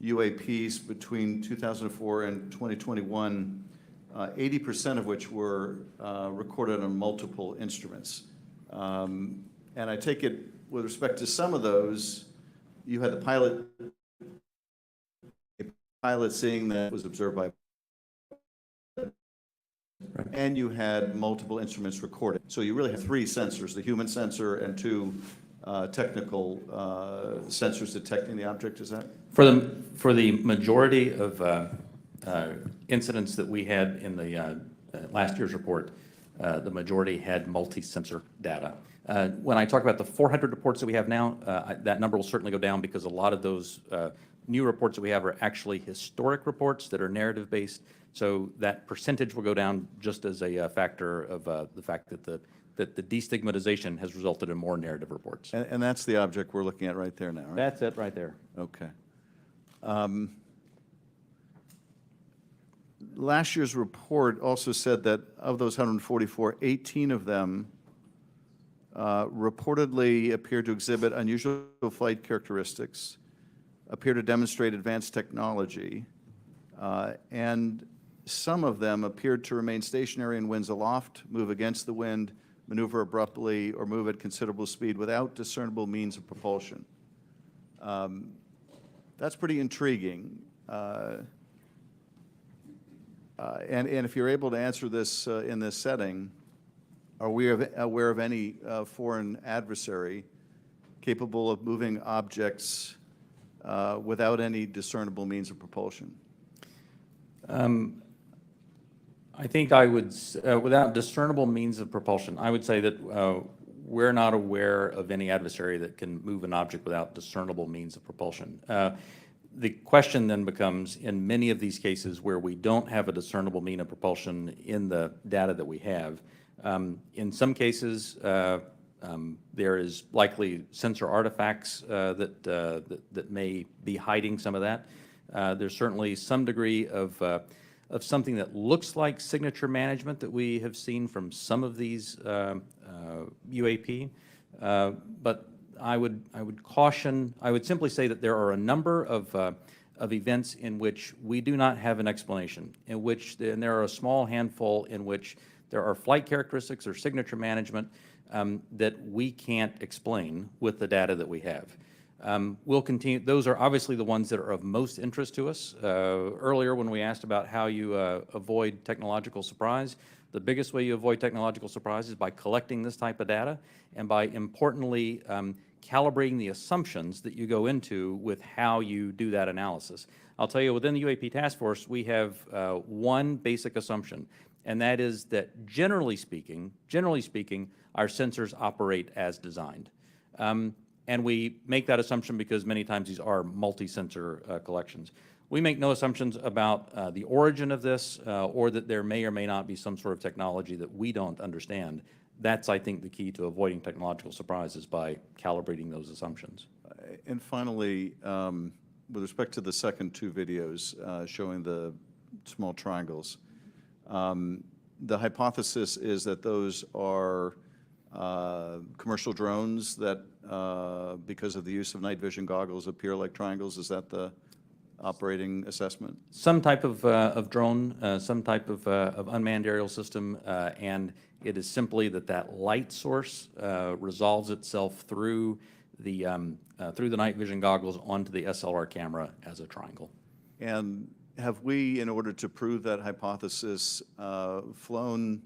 UAPs between 2004 and 2021, 80% of which were recorded on multiple instruments. And I take it, with respect to some of those, you had the pilot seeing that was observed by, and you had multiple instruments recorded. So you really have three sensors, the human sensor and two technical sensors detecting the object, is that? For the majority of incidents that we had in the last year's report, the majority had multi-sensor data. When I talk about the 400 reports that we have now, that number will certainly go down because a lot of those new reports that we have are actually historic reports that are narrative-based. So that percentage will go down just as a factor of the fact that the destigmatization has resulted in more narrative reports. And that's the object we're looking at right there now, right? That's it right there. Okay. Last year's report also said that of those 144, 18 of them reportedly appeared to exhibit unusual flight characteristics, appear to demonstrate advanced technology, and some of them appeared to remain stationary in winds aloft, move against the wind, maneuver abruptly, or move at considerable speed without discernible means of propulsion. That's pretty intriguing. And if you're able to answer this in this setting, are we aware of any foreign adversary capable of moving objects without any discernible means of propulsion? I think I would, without discernible means of propulsion, I would say that we're not aware of any adversary that can move an object without discernible means of propulsion. The question then becomes, in many of these cases where we don't have a discernible mean of propulsion in the data that we have, in some cases, there is likely sensor artifacts that may be hiding some of that. There's certainly some degree of something that looks like signature management that we have seen from some of these UAP, but I would caution, I would simply say that there are a number of events in which we do not have an explanation, in which, and there are a small handful in which there are flight characteristics or signature management that we can't explain with the data that we have. We'll continue, those are obviously the ones that are of most interest to us. Earlier when we asked about how you avoid technological surprise, the biggest way you avoid technological surprise is by collecting this type of data and by importantly calibrating the assumptions that you go into with how you do that analysis. I'll tell you, within the UAP Task Force, we have one basic assumption, and that is that generally speaking, our sensors operate as designed. And we make that assumption because many times these are multi-sensor collections. We make no assumptions about the origin of this or that there may or may not be some sort of technology that we don't understand. That's, I think, the key to avoiding technological surprises by calibrating those assumptions. And finally, with respect to the second two videos showing the small triangles, the hypothesis is that those are commercial drones that, because of the use of night vision goggles, appear like triangles. Is that the operating assessment? Some type of drone, some type of unmanned aerial system, and it is simply that light source resolves itself through the night vision goggles onto the SLR camera as a triangle. And have we, in order to prove that hypothesis, flown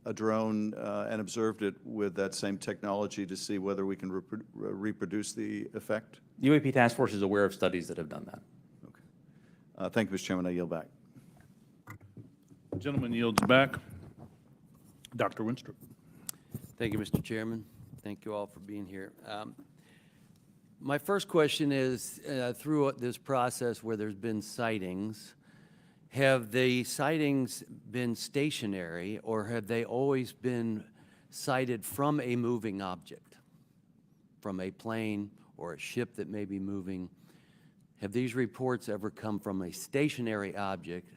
a drone and observed it with that same technology to see whether we can reproduce the effect? The UAP Task Force is aware of studies that have done that. Okay. Thank you, Mr. Chairman. I yield back. Gentleman yields back. Dr. Winstrup. Thank you, Mr. Chairman. Thank you all for being here. My first question is, through this process where there's been sightings, have the sightings been stationary or have they always been sighted from a moving object, from a plane or a ship that may be moving? Have these reports ever come from a stationary object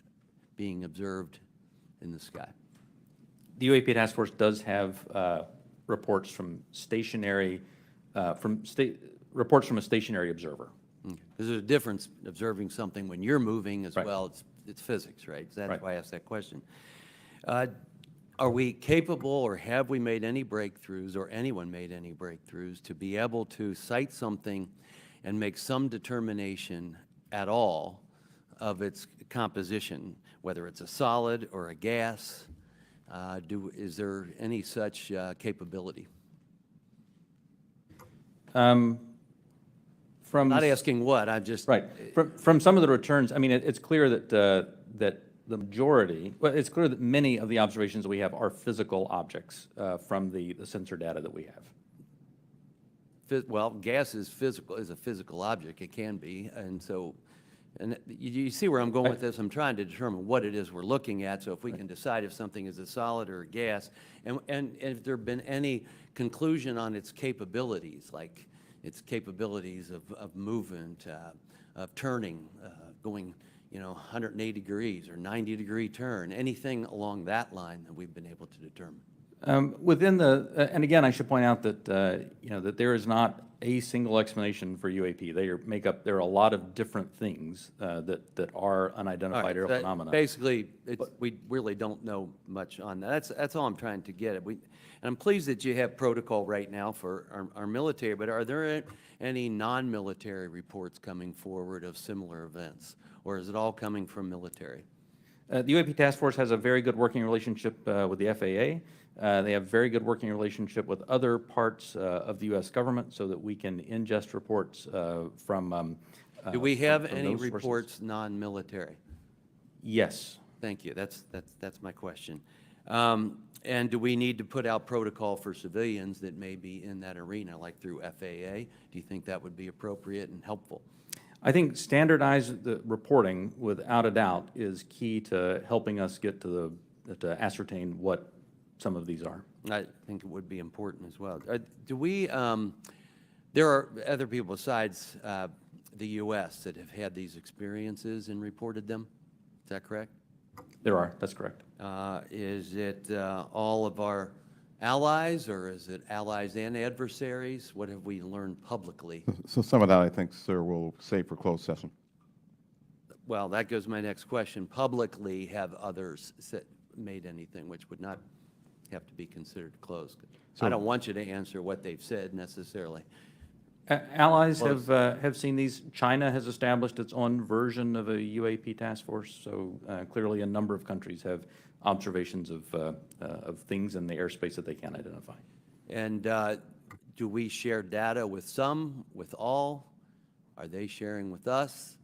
being observed in the sky? The UAP Task Force does have reports from stationary, reports from a stationary observer. Okay. There's a difference observing something when you're moving as Right. well. It's physics, right? So that's Right. why I asked that question. Are we capable or have we made any breakthroughs or anyone made any breakthroughs to be able to cite something and make some determination at all of its composition, whether it's a solid or a gas? Is there any such capability? From Not asking what, I'm just... Right. From some of the returns, I mean, it's clear that that the majority, well, it's clear that many of the observations that we have are physical objects from the sensor data that we have. Well, gas is physical, is a physical object. It can be, and so, and you see where I'm going with this. I'm trying to determine what it is we're looking at. So if we can decide if something is a solid or a gas, and if there have been any conclusion on its capabilities, like its capabilities of movement, of turning, going, 180 degrees or 90-degree turn, anything along that line that we've been able to determine. Within the, and again, I should point out that, that there is not a single explanation for UAP. There are a lot of different things that are unidentified aerial phenomena. Basically, we really don't know much on that. That's all I'm trying to get at. And I'm pleased that you have protocol right now for our military, but are there any non-military reports coming forward of similar events, or is it all coming from military? The UAP Task Force has a very good working relationship with the FAA. They have very good working relationship with other parts of the U.S. government so that we can ingest reports from Do we have from any those sources. reports non-military? Yes. Thank you. That's my question. And do we need to put out protocol for civilians that may be in that arena, like through FAA? Do you think that would be appropriate and helpful? I think standardized reporting, without a doubt, is key to helping us get to ascertain what some of these are. I think it would be important as well. There are other people besides the U.S. that have had these experiences and reported them? Is that correct? There are, that's correct. Is it all of our allies, or is it allies and adversaries? What have we learned publicly? So some of that, I think, sir, we'll save for closed session. Well, that goes to my next question. Publicly, have others made anything which would not have to be considered closed? I don't want you to answer what they've said necessarily. Allies have seen these. China has established its own version of a UAP task force, so clearly a number of countries have observations of things in the airspace that they can't identify. And do we share data with some, with all? Are they sharing with us?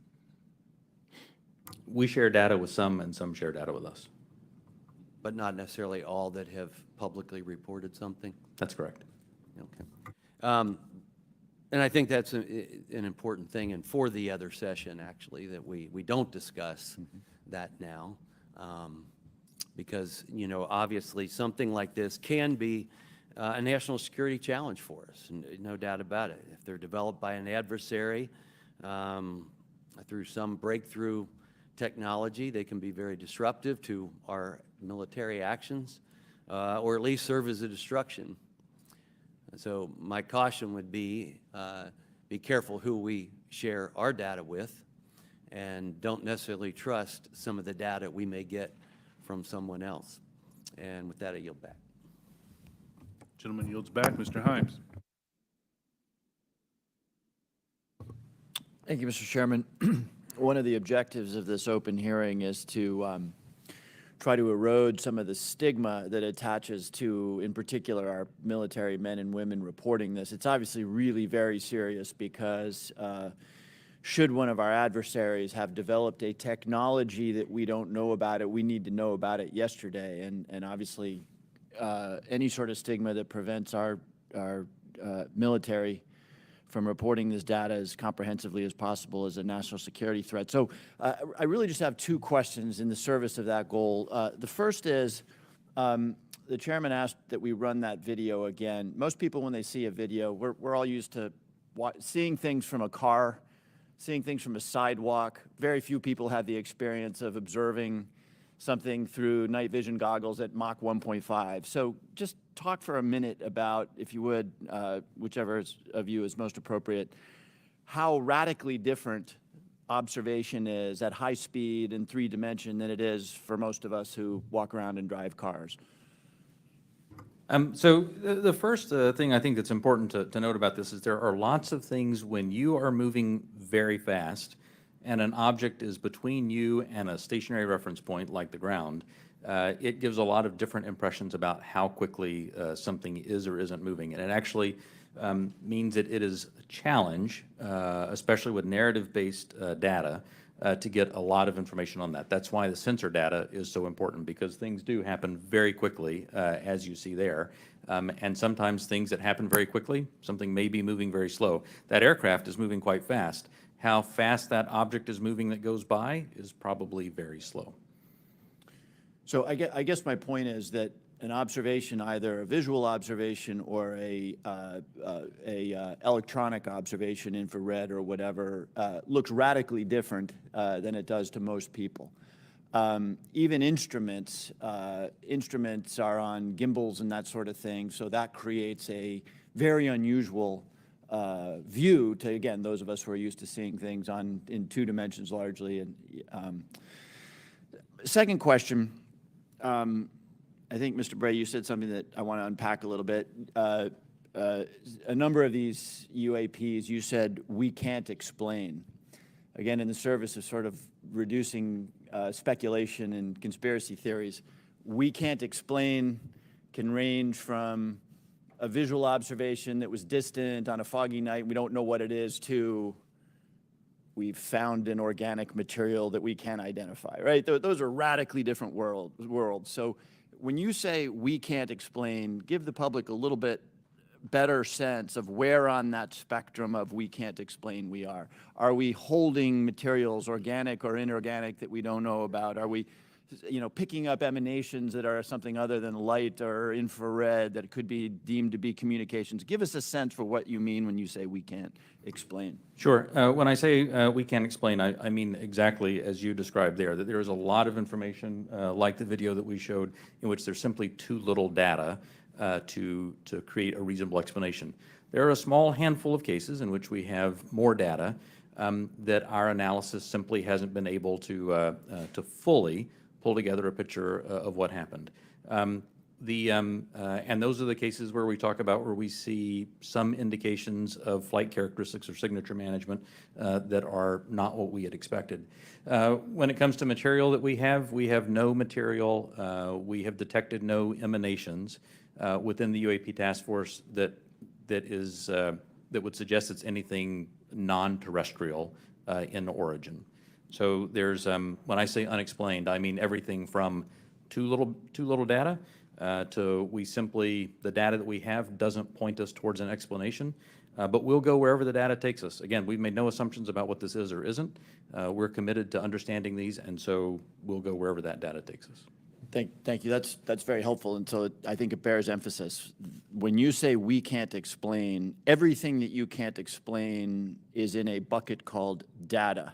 We share data with some, and some share data with us. But not necessarily all that have publicly reported something? That's correct. Okay. And I think that's an important thing, and for the other session, actually, that we don't discuss that now. Because, you know, obviously, something like this can be a national security challenge for us, no doubt about it. If they're developed by an adversary through some breakthrough technology, they can be very disruptive to our military actions, or at least serve as a distraction. So my caution would be careful who we share our data with, and don't necessarily trust some of the data we may get from someone else. And with that, I yield back. Gentleman yields back. Mr. Himes. Thank you, Mr. Chairman. One of the objectives of this open hearing is to try to erode some of the stigma that attaches to, in particular, our military men and women reporting this. It's obviously really very serious because should one of our adversaries have developed a technology that we don't know about it, we need to know about it yesterday. And obviously, any sort of stigma that prevents our military from reporting this data as comprehensively as possible is a national security threat. So I really just have two questions in the service of that goal. The first is, the chairman asked that we run that video again. Most people, when they see a video, we're all used to seeing things from a car, seeing things from a sidewalk. Very few people have the experience of observing something through night vision goggles at Mach 1.5. So just talk for a minute about, if you would, whichever of you is most appropriate, how radically different observation is at high speed in 3 dimension than it is for most of us who walk around and drive cars. So the first thing I think that's important to note about this is there are lots of things when you are moving very fast and an object is between you and a stationary reference point like the ground, it gives a lot of different impressions about how quickly something is or isn't moving. And it actually means that it is a challenge, especially with narrative-based data, to get a lot of information on that. That's why the sensor data is so important, because things do happen very quickly, as you see there. And sometimes things that happen very quickly, something may be moving very slow. That aircraft is moving quite fast. How fast that object is moving that goes by is probably very slow. So I guess my point is that an observation, either a visual observation or a electronic observation, infrared or whatever, looks radically different than it does to most people. Even instruments are on gimbals and that sort of thing, so that creates a very unusual view to, again, those of us who are used to seeing things in 2 dimensions largely. And second question, I think, Mr. Bray, you said something that I want to unpack a little bit. A number of these UAPs, you said, we can't explain. Again, in the service of sort of reducing speculation and conspiracy theories, we can't explain can range from a visual observation that was distant on a foggy night, we don't know what it is, to we've found an organic material that we can't identify, right? Those are radically different worlds. So when you say we can't explain, give the public a little bit better sense of where on that spectrum of we can't explain we are. Are we holding materials, organic or inorganic, that we don't know about? Are we, picking up emanations that are something other than light or infrared that could be deemed to be communications? Give us a sense for what you mean when you say we can't explain. Sure. When I say we can't explain, I mean exactly as you described there, that there is a lot of information, like the video that we showed, in which there's simply too little data to create a reasonable explanation. There are a small handful of cases in which we have more data that our analysis simply hasn't been able to fully pull together a picture of what happened. And those are the cases where we talk about where we see some indications of flight characteristics or signature management that are not what we had expected. When it comes to material that we have no material. We have detected no emanations within the UAP Task Force that would suggest it's anything non-terrestrial in origin. So there's, when I say unexplained, I mean everything from too little data to the data that we have doesn't point us towards an explanation, but we'll go wherever the data takes us. Again, we've made no assumptions about what this is or isn't. We're committed to understanding these, and so we'll go wherever that data takes us. Thank you. That's very helpful, and so I think it bears emphasis. When you say we can't explain, everything that you can't explain is in a bucket called data.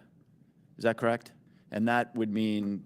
Is that correct? And that would mean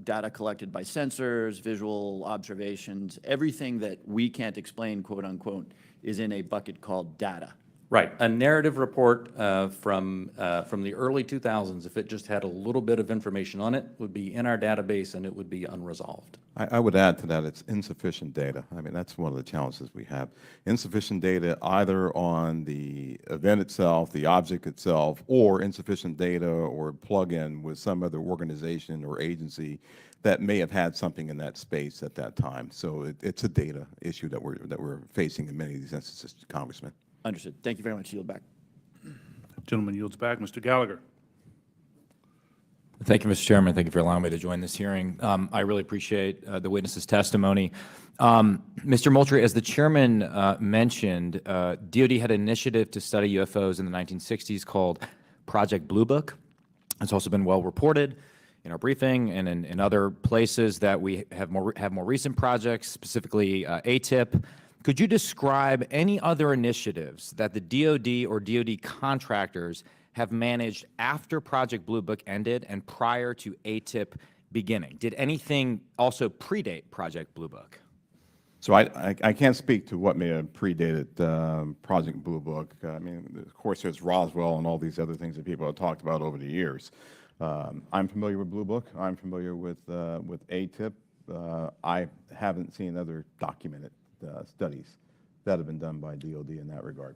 data collected by sensors, visual observations, everything that we can't explain, quote unquote, is in a bucket called data. Right. A narrative report from the early 2000s, if it just had a little bit of information on it, would be in our database and it would be unresolved. I would add to that, it's insufficient data. I mean, that's one of the challenges we have. Insufficient data either on the event itself, the object itself, or insufficient data or plug-in with some other organization or agency that may have had something in that space at that time. So it's a data issue that we're facing in many of these instances, Congressman. Understood. Thank you very much. Yield back. Gentleman yields back. Mr. Gallagher. Thank you, Mr. Chairman. Thank you for allowing me to join this hearing. I really appreciate the witness's testimony. Mr. Moultrie, as the chairman mentioned, DoD had an initiative to study UFOs in the 1960s called Project Blue Book. It's also been well reported in our briefing and in other places that we have more recent projects, specifically ATIP. Could you describe any other initiatives that the DoD or DoD contractors have managed after Project Blue Book ended and prior to ATIP beginning? Did anything also predate Project Blue Book? So I can't speak to what may have predated Project Blue Book. I mean, of course, there's Roswell and all these other things that people have talked about over the years. I'm familiar with Blue Book. I'm familiar with ATIP. I haven't seen other documented studies that have been done by DoD in that regard.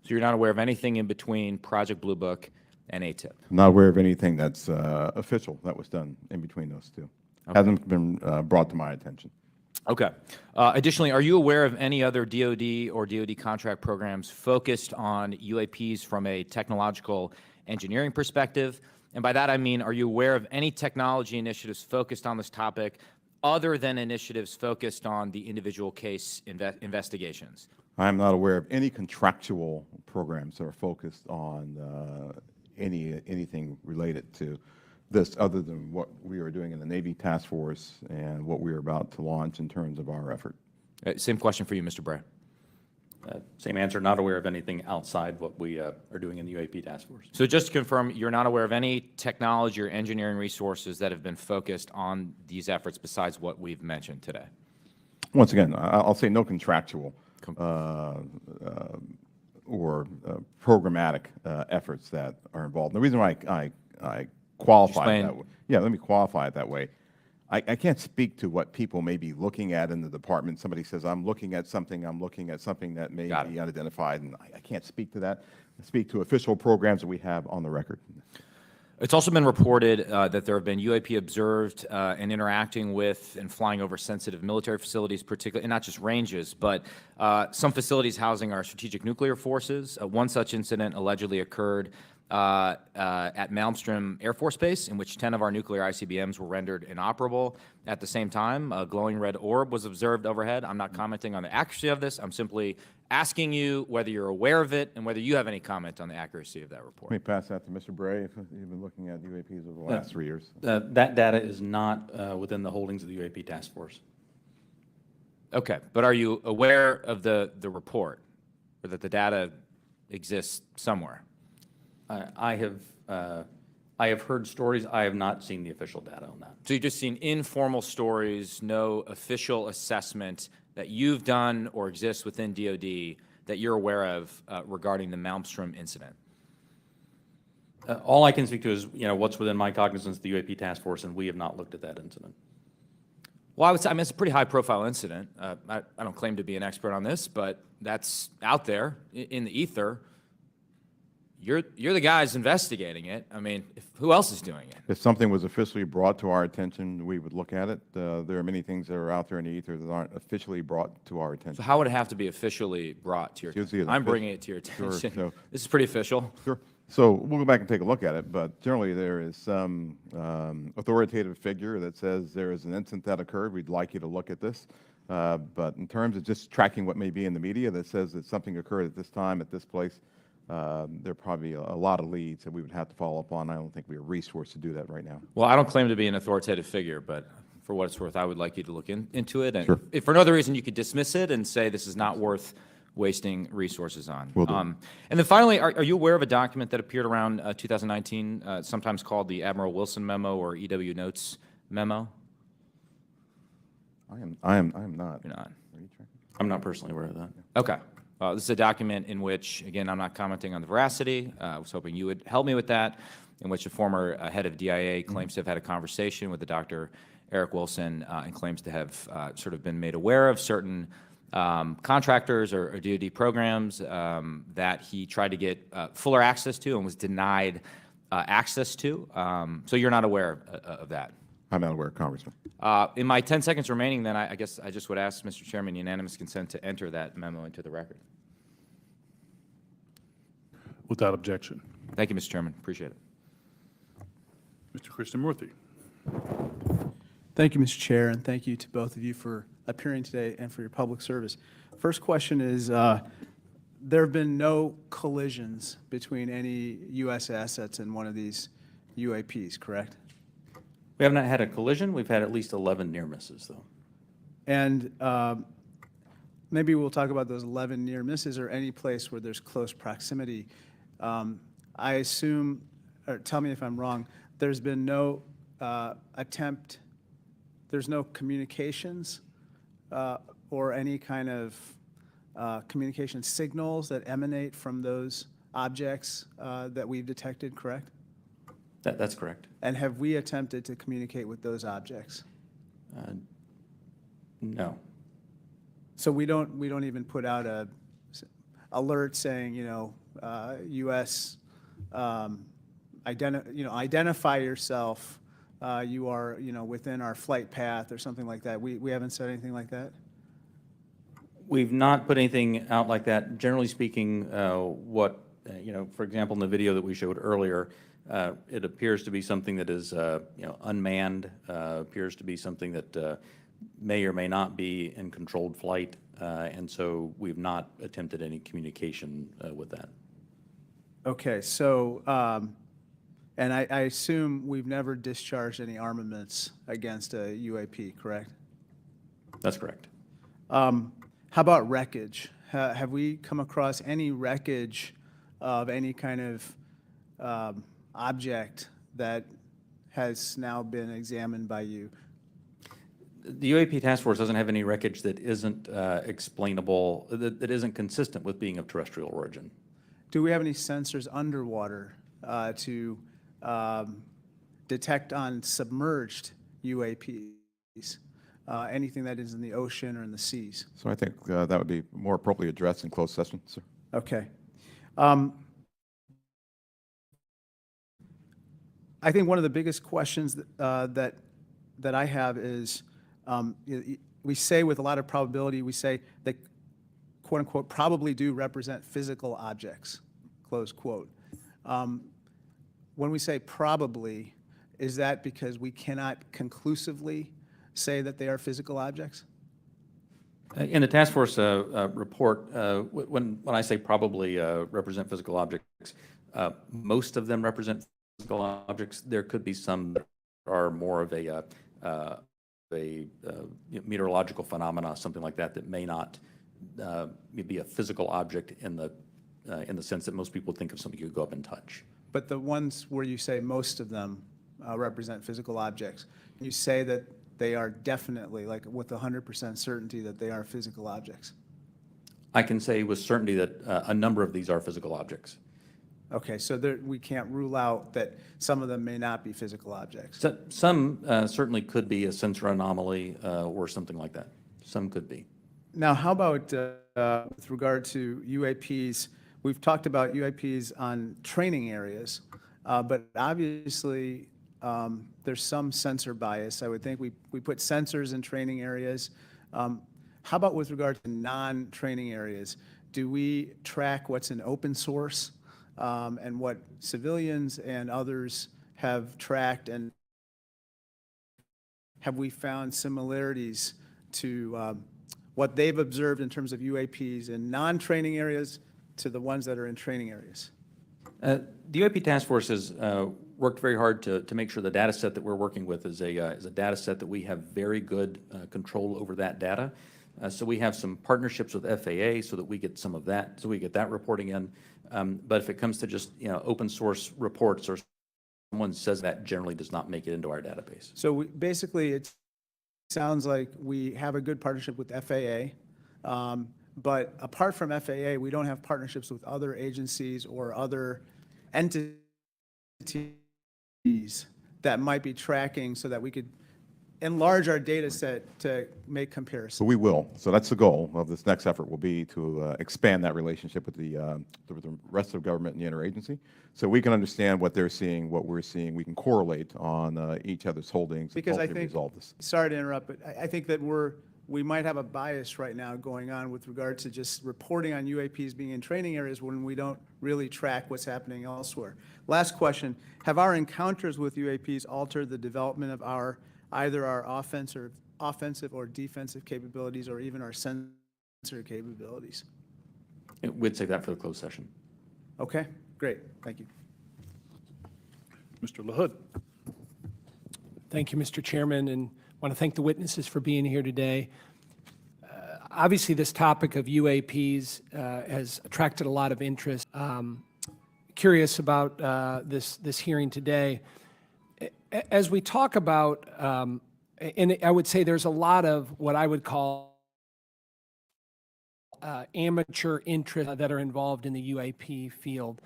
So you're not aware of anything in between Project Blue Book and ATIP? I'm not aware of anything that's official that was done in between those two. Okay. Hasn't been brought to my attention. Okay. Additionally, are you aware of any other DoD or DoD contract programs focused on UAPs from a technological engineering perspective? And by that I mean, are you aware of any technology initiatives focused on this topic other than initiatives focused on the individual case investigations? I'm not aware of any contractual programs that are focused on anything related to this other than what we are doing in the Navy Task Force and what we are about to launch in terms of our effort. Same question for you, Mr. Bray. Same answer, not aware of anything outside what we are doing in the UAP Task Force. So just to confirm, you're not aware of any technology or engineering resources that have been focused on these efforts besides what we've mentioned today? Once again, I'll say no contractual or programmatic efforts that are involved. The reason why I qualify it that way, let me qualify it that way. I can't speak to what people may be looking at in the department. Somebody says, I'm looking at something that may be unidentified, and I can't speak to that. I speak to official programs that we have on the record. It's also been reported that there have been UAP observed and interacting with and flying over sensitive military facilities, particularly, and not just ranges, but some facilities housing our strategic nuclear forces. One such incident allegedly occurred at Malmstrom Air Force Base, in which 10 of our nuclear ICBMs were rendered inoperable. At the same time, a glowing red orb was observed overhead. I'm not commenting on the accuracy of this. I'm simply asking you whether you're aware of it and whether you have any comment on the accuracy of that report. Let me pass that to Mr. Bray. You've been looking at UAPs over the last 3 years. That data is not within the holdings of the UAP Task Force. Okay, but are you aware of the report, or that the data exists somewhere? I have heard stories. I have not seen the official data on that. So you've just seen informal stories, no official assessment that you've done or exists within DoD that you're aware of regarding the Malmstrom incident? All I can speak to is, what's within my cognizance, the UAP Task Force, and we have not looked at that incident. Well, I would say, it's a pretty high-profile incident. I don't claim to be an expert on this, but that's out there in the ether. You're the guys investigating it. I mean, who else is doing it? If something was officially brought to our attention, we would look at it. There are many things that are out there in the ether that aren't officially brought to our attention. So how would it have to be officially brought to your You'll see attention? it I'm official. bringing it to your attention. so- This is pretty official. Sure. So we'll go back and take a look at it, but generally there is some authoritative figure that says there is an incident that occurred. We'd like you to look at this. But in terms of just tracking what may be in the media that says that something occurred at this time, at this place, there are probably a lot of leads that we would have to follow up on. I don't think we are resourced to do that right now. Well, I don't claim to be an authoritative figure, but for what it's worth, I would like you to look into it. And Sure. if for no other reason, you could dismiss it and say this is not worth wasting resources on. Will do. And then finally, are you aware of a document that appeared around 2019, sometimes called the Admiral Wilson Memo or EW Notes Memo? I am not. You're not. Are you tracking? I'm not personally aware of that. Okay. This is a document in which, again, I'm not commenting on the veracity. I was hoping you would help me with that, in which a former head of DIA claims to have had a conversation with the Dr. Eric Wilson and claims to have sort of been made aware of certain contractors or DoD programs that he tried to get fuller access to and was denied access to. So you're not aware of that? I'm not aware, Congressman. In my 10 seconds remaining, then, I guess I just would ask, Mr. Chairman, unanimous consent to enter that memo into the record. Without objection. Thank you, Mr. Chairman. Appreciate it. Mr. Krishnamurthy. Thank you, Mr. Chair, and thank you to both of you for appearing today and for your public service. First question is, there have been no collisions between any U.S. assets in one of these UAPs, correct? We have not had a collision. We've had at least 11 near misses, though. And maybe we'll talk about those 11 near misses or any place where there's close proximity. I assume, or tell me if I'm wrong, there's been no attempt, there's no communications or any kind of communication signals that emanate from those objects that we've detected, correct? That's correct. And have we attempted to communicate with those objects? No. So we don't even put out a alert saying, U.S. Identify yourself. You are, within our flight path or something like that. We haven't said anything like that. We've not put anything out like that. Generally speaking, for example, in the video that we showed earlier, it appears to be something that is, unmanned, appears to be something that may or may not be in controlled flight, and so we've not attempted any communication with that. Okay, so, and I assume we've never discharged any armaments against a UAP, correct? That's correct. How about wreckage? Have we come across any wreckage of any kind of object that has now been examined by you? The UAP Task Force doesn't have any wreckage that isn't explainable, that isn't consistent with being of terrestrial origin. Do we have any sensors underwater to detect on submerged UAPs, anything that is in the ocean or in the seas? So I think that would be more appropriately addressed in closed session, sir. Okay. I think one of the biggest questions that I have is, we say with a lot of probability, we say that, quote unquote, probably do represent physical objects, close quote. When we say probably, is that because we cannot conclusively say that they are physical objects? In the task force report, when I say probably represent physical objects, most of them represent physical objects. There could be some that are more of a meteorological phenomena, something like that, that may not be a physical object in the sense that most people think of something you could go up and touch. But the ones where you say most of them represent physical objects, you say that they are definitely, like with 100% certainty, that they are physical objects? I can say with certainty that a number of these are physical objects. Okay, so there, we can't rule out that some of them may not be physical objects. So, some certainly could be a sensor anomaly or something like that. Some could be. Now, how about with regard to UAPs? We've talked about UAPs on training areas, but obviously there's some sensor bias. I would think we put sensors in training areas. How about with regard to non-training areas? Do we track what's in open source and what civilians and others have tracked, and have we found similarities to what they've observed in terms of UAPs in non-training areas to the ones that are in training areas? The UAP Task Force has worked very hard to make sure the data set that we're working with is a data set that we have very good control over that data. So we have some partnerships with FAA so that we get some of that, so we get that reporting in. But if it comes to just, open source reports or someone says that, generally does not make it into our database. So basically, it sounds like we have a good partnership with FAA, but apart from FAA, we don't have partnerships with other agencies or other entities that might be tracking so that we could enlarge our data set to make comparisons. So we will. So that's the goal of this next effort, will be to expand that relationship with the rest of government and the interagency, so we can understand what they're seeing, what we're seeing. We can correlate on each other's holdings. Because I hopefully think, resolve this. sorry to interrupt, but I think that we might have a bias right now going on with regard to just reporting on UAPs being in training areas when we don't really track what's happening elsewhere. Last question, have our encounters with UAPs altered the development of either our offensive or defensive capabilities, or even our sensor capabilities? We'd save that for the closed session. Okay, great, thank you. Mr. LaHood. Thank you, Mr. Chairman, and want to thank the witnesses for being here today. Obviously, this topic of UAPs has attracted a lot of interest. Curious about this hearing today. As we talk about, and I would say there's a lot of what I would call amateur interests that are involved in the UAP field.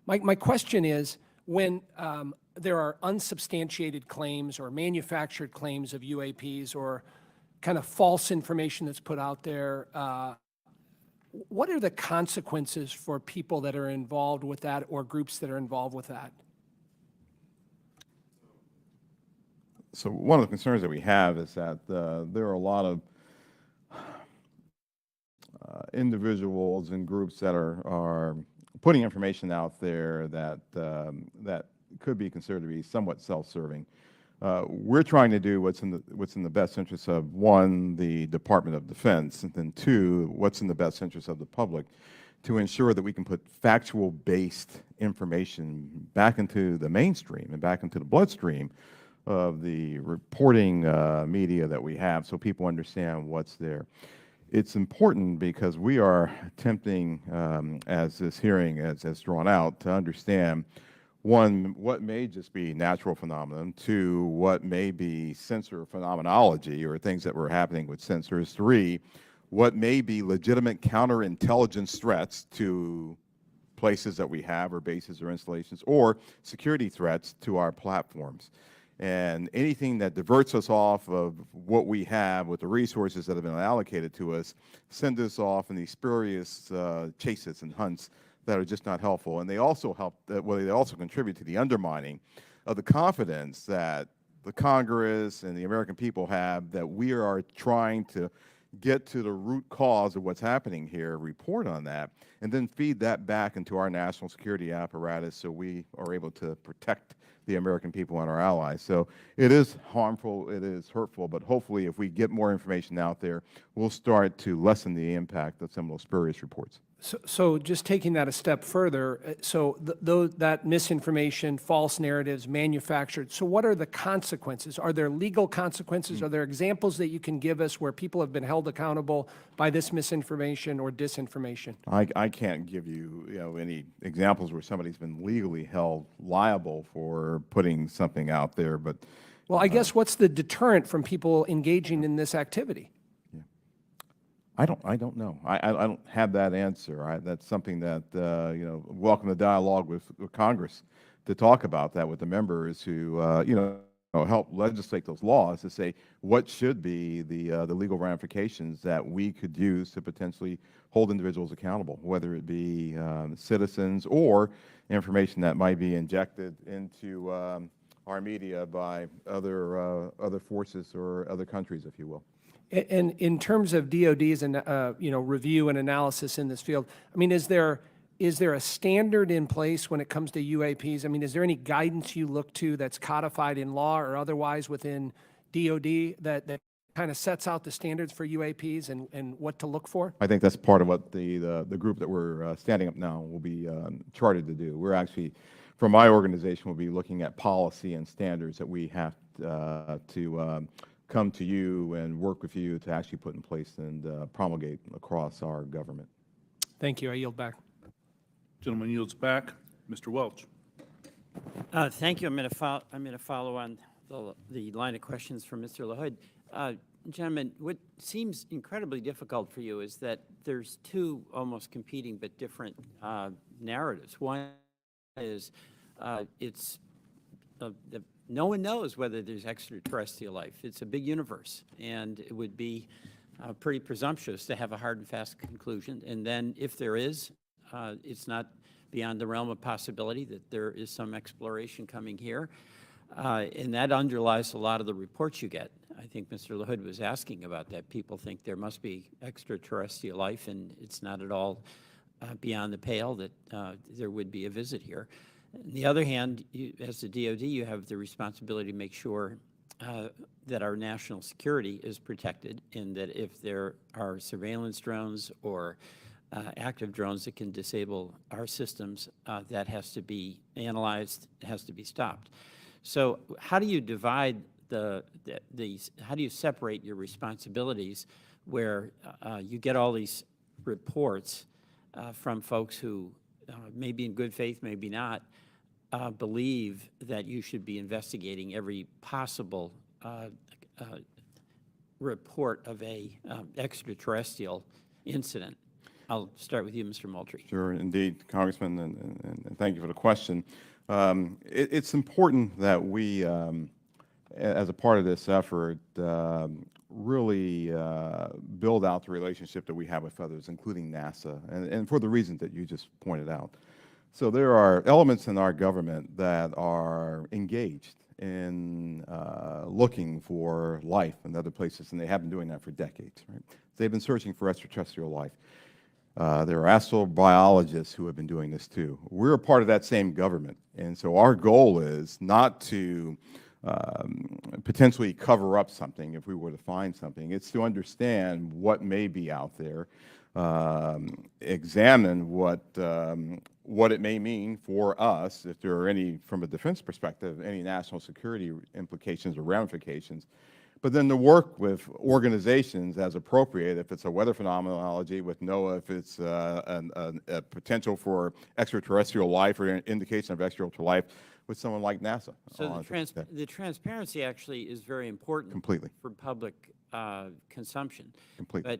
My question is, when there are unsubstantiated claims or manufactured claims of UAPs or kind of false information that's put out there, what are the consequences for people that are involved with that or groups that are involved with that? So one of the concerns that we have is that there are a lot of individuals and groups that are putting information out there that that could be considered to be somewhat self-serving. We're trying to do what's in the best interest of, one, the Department of Defense, and then two, what's in the best interest of the public, to ensure that we can put factual-based information back into the mainstream and back into the bloodstream of the reporting media that we have, so people understand what's there. It's important because we are attempting, as this hearing has drawn out, to understand, one, what may just be natural phenomenon, two, what may be sensor phenomenology or things that were happening with sensors, three, what may be legitimate counterintelligence threats to places that we have or bases or installations, or security threats to our platforms. And anything that diverts us off of what we have with the resources that have been allocated to us, send us off in these spurious chases and hunts that are just not helpful. And they also they also contribute to the undermining of the confidence that the Congress and the American people have that we are trying to get to the root cause of what's happening here, report on that, and then feed that back into our national security apparatus so we are able to protect the American people and our allies. So it is harmful, it is hurtful, but hopefully if we get more information out there, we'll start to lessen the impact of some of those spurious reports. So just taking that a step further, so that misinformation, false narratives, manufactured, so what are the consequences? Are there legal consequences? Are there examples that you can give us where people have been held accountable by this misinformation or disinformation? I can't give you, any examples where somebody's been legally held liable for putting something out there, but Well, I guess what's the deterrent from people engaging in this activity? I don't know. I don't have that answer. That's something that, you know, welcome the dialogue with Congress to talk about that with the members who, you know, help legislate those laws to say what should be the legal ramifications that we could use to potentially hold individuals accountable, whether it be citizens or information that might be injected into our media by other forces or other countries, if you will. And in terms of DOD's and you know, review and analysis in this field, I mean, is there a standard in place when it comes to UAPs? I mean, is there any guidance you look to that's codified in law or otherwise within DOD that kind of sets out the standards for UAPs and what to look for? I think that's part of what the group that we're standing up now will be chartered to do. We're actually, from my organization, we'll be looking at policy and standards that we have to come to you and work with you to actually put in place and promulgate across our government. Thank you. I yield back. Gentleman yields back. Mr. Welch. Thank you. I'm going to follow on the line of questions from Mr. LaHood. Gentlemen, what seems incredibly difficult for you is that there's two almost competing but different narratives. One is no one knows whether there's extraterrestrial life. It's a big universe, and it would be pretty presumptuous to have a hard and fast conclusion. And then if there is, it's not beyond the realm of possibility that there is some exploration coming here. And that underlies a lot of the reports you get. I think Mr. LaHood was asking about that. People think there must be extraterrestrial life, and it's not at all beyond the pale that there would be a visit here. On the other hand, as the DOD, you have the responsibility to make sure that our national security is protected, and that if there are surveillance drones or active drones that can disable our systems, that has to be analyzed, has to be stopped. So how do you divide how do you separate your responsibilities where you get all these reports from folks who maybe in good faith, maybe not, believe that you should be investigating every possible report of a extraterrestrial incident? I'll start with you, Mr. Moultrie. Sure, indeed, Congressman, and thank you for the question. It's important that we, as a part of this effort, really build out the relationship that we have with others, including NASA, and for the reasons that you just pointed out. So there are elements in our government that are engaged in looking for life in other places, and they have been doing that for decades. Right? They've been searching for extraterrestrial life. There are astrobiologists who have been doing this too. We're a part of that same government, and so our goal is not to potentially cover up something if we were to find something. It's to understand what may be out there, examine what it may mean for us, if there are any, from a defense perspective, any national security implications or ramifications, but then to work with organizations as appropriate, if it's a weather phenomenology with NOAA, if it's a potential for extraterrestrial life or an indication of extraterrestrial life, with someone like NASA. So the transparency actually is very important. Completely. For public consumption. Completely. But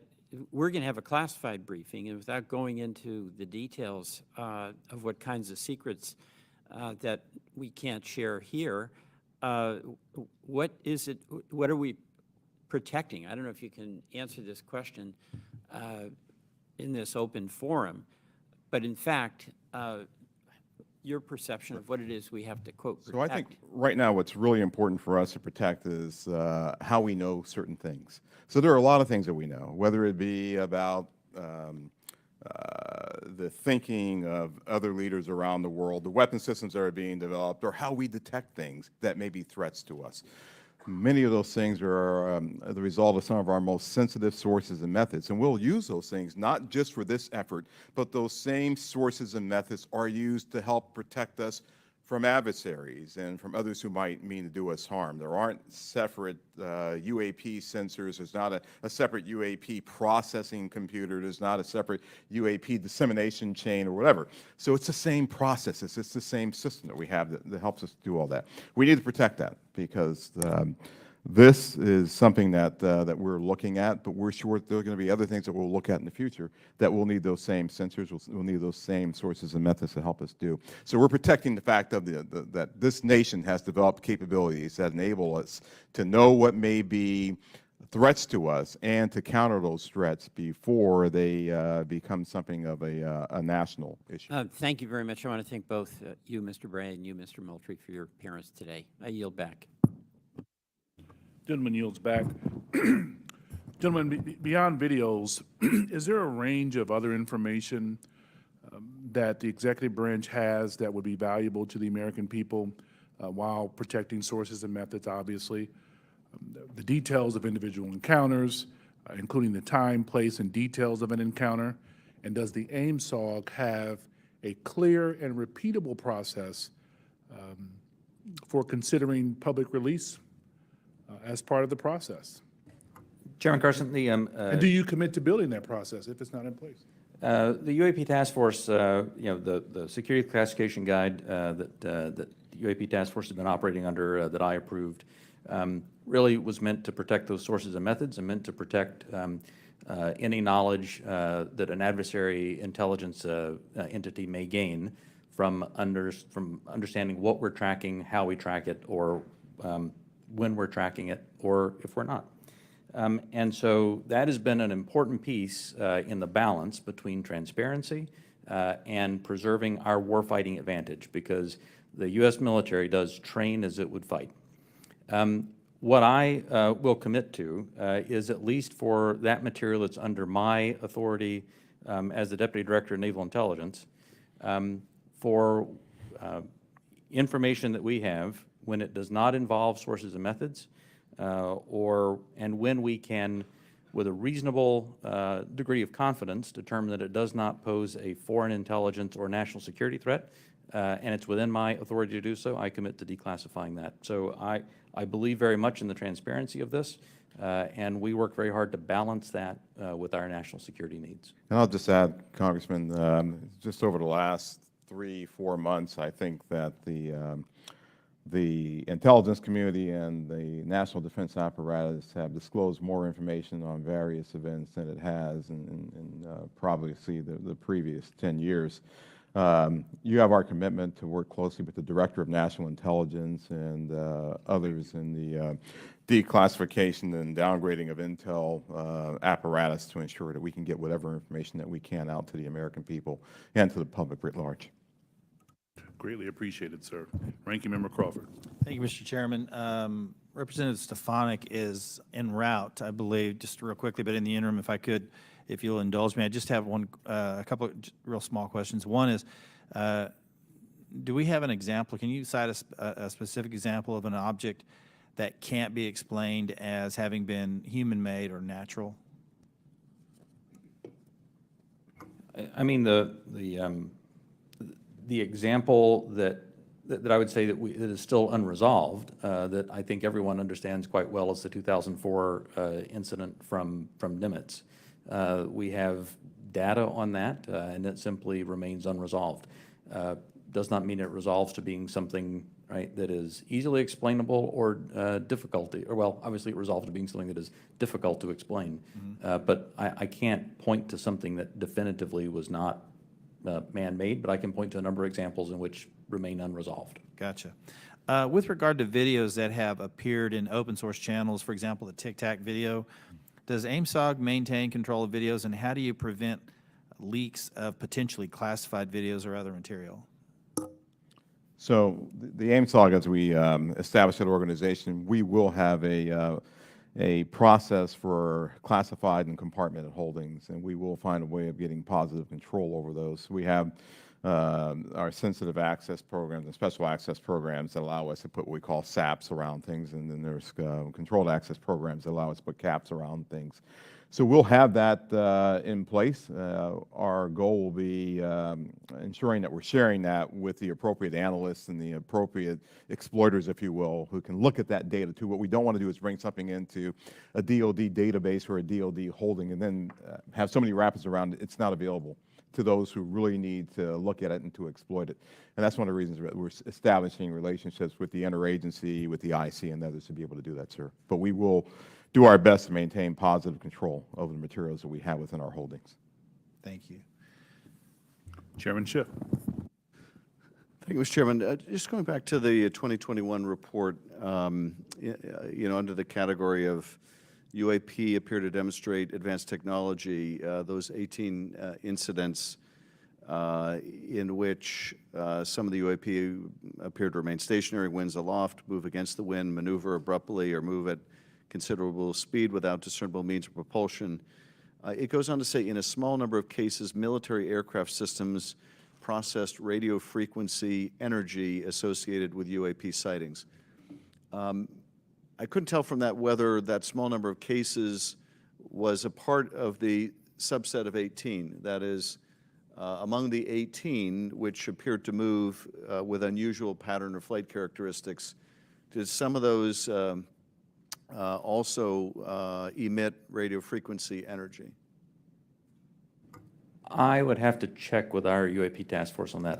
we're going to have a classified briefing, and without going into the details of what kinds of secrets that we can't share here, what is it, what are we protecting? I don't know if you can answer this question in this open forum, but in fact, your perception of what it is we have to, quote, protect. So I think right now what's really important for us to protect is how we know certain things. So there are a lot of things that we know, whether it be about the thinking of other leaders around the world, the weapon systems that are being developed, or how we detect things that may be threats to us. Many of those things are the result of some of our most sensitive sources and methods, and we'll use those things not just for this effort, but those same sources and methods are used to help protect us from adversaries and from others who might mean to do us harm. There aren't separate UAP sensors. There's not a separate UAP processing computer. There's not a separate UAP dissemination chain or whatever. So it's the same process. It's the same system that we have that helps us do all that. We need to protect that because this is something that that we're looking at, but we're sure there are going to be other things that we'll look at in the future that will need those same sensors, we'll need those same sources and methods to help us do. So we're protecting the fact of that this nation has developed capabilities that enable us to know what may be threats to us and to counter those threats before they become something of a national issue. Thank you very much. I want to thank both you, Mr. Bray, and you, Mr. Moultrie, for your appearance today. I yield back. Gentleman yields back. Gentlemen, beyond videos, is there a range of other information that the executive branch has that would be valuable to the American people while protecting sources and methods, obviously? The details of individual encounters, including the time, place, and details of an encounter? And does the AIMSOG have a clear and repeatable process for considering public release as part of the process? Chairman Carson, the And do you commit to building that process if it's not in place? The UAP Task Force, the security classification guide that UAP Task Force has been operating under that I approved really was meant to protect those sources and methods and meant to protect any knowledge that an adversary intelligence entity may gain from understanding what we're tracking, how we track it, or when we're tracking it, or if we're not. And so that has been an important piece in the balance between transparency and preserving our warfighting advantage, because the U.S. military does train as it would fight. What I will commit to is, at least for that material that's under my authority as the Deputy Director of Naval Intelligence, for information that we have when it does not involve sources and methods, and when we can, with a reasonable degree of confidence, determine that it does not pose a foreign intelligence or national security threat, and it's within my authority to do so, I commit to declassifying that. So I believe very much in the transparency of this, and we work very hard to balance that with our national security needs. And I'll just add, Congressman, just over the last 3-4 months, I think that the intelligence community and the national defense apparatus have disclosed more information on various events than it has in probably the previous 10 years. You have our commitment to work closely with the Director of National Intelligence and others in the declassification and downgrading of intel apparatus to ensure that we can get whatever information that we can out to the American people and to the public writ large. Greatly appreciated, sir. Ranking Member Crawford. Thank you, Mr. Chairman. Representative Stefanik is en route, I believe, just real quickly, but in the interim, if you'll indulge me, I just have a couple of real small questions. One is, do we have an example? Can you cite a specific example of an object that can't be explained as having been human-made or natural? I mean, the example that I would say that is still unresolved, that I think everyone understands quite well, is the 2004 incident from Nimitz. We have data on that, and it simply remains unresolved. Does not mean it resolves to being something, right, that is easily explainable or obviously it resolves to being something that is difficult to explain. But I can't point to something that definitively was not man-made, but I can point to a number of examples in which remain unresolved. Gotcha. With regard to videos that have appeared in open source channels, for example, the Tic Tac video, does AIMSOG maintain control of videos, and how do you prevent leaks of potentially classified videos or other material? So the AIMSOG, as we establish that organization, we will have a process for classified and compartmented holdings, and we will find a way of getting positive control over those. We have our sensitive access programs and special access programs that allow us to put what we call SAPs around things, and then there's controlled access programs that allow us to put caps around things. So we'll have that in place. Our goal will be ensuring that we're sharing that with the appropriate analysts and the appropriate exploiters, if you will, who can look at that data too. What we don't want to do is bring something into a DoD database or a DoD holding and then have so many wrappers around it, it's not available to those who really need to look at it and to exploit it. And that's one of the reasons we're establishing relationships with the Interagency, with the IC, and others to be able to do that, sir. But we will do our best to maintain positive control over the materials that we have within our holdings. Thank you. Chairman Schiff. Thank you, Mr. Chairman. Just going back to the 2021 report, under the category of UAP appear to demonstrate advanced technology, those 18 incidents in which some of the UAP appear to remain stationary, winds aloft, move against the wind, maneuver abruptly, or move at considerable speed without discernible means of propulsion. It goes on to say, in a small number of cases, military aircraft systems processed radio frequency energy associated with UAP sightings. I couldn't tell from that whether that small number of cases was a part of the subset of 18. That is, among the 18 which appeared to move with unusual pattern or flight characteristics, did some of those also emit radio frequency energy? I would have to check with our UAP task force on that.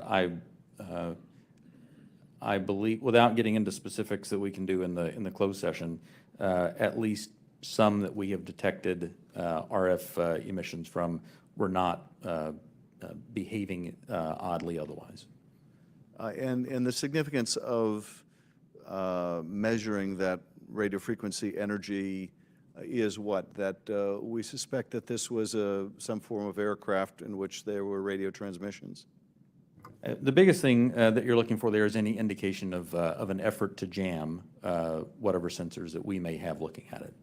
I believe, without getting into specifics that we can do in the closed session, at least some that we have detected RF emissions from were not behaving oddly otherwise. And the significance of measuring that radio frequency energy is what? That we suspect that this was some form of aircraft in which there were radio transmissions? The biggest thing that you're looking for there is any indication of an effort to jam whatever sensors that we may have looking at it.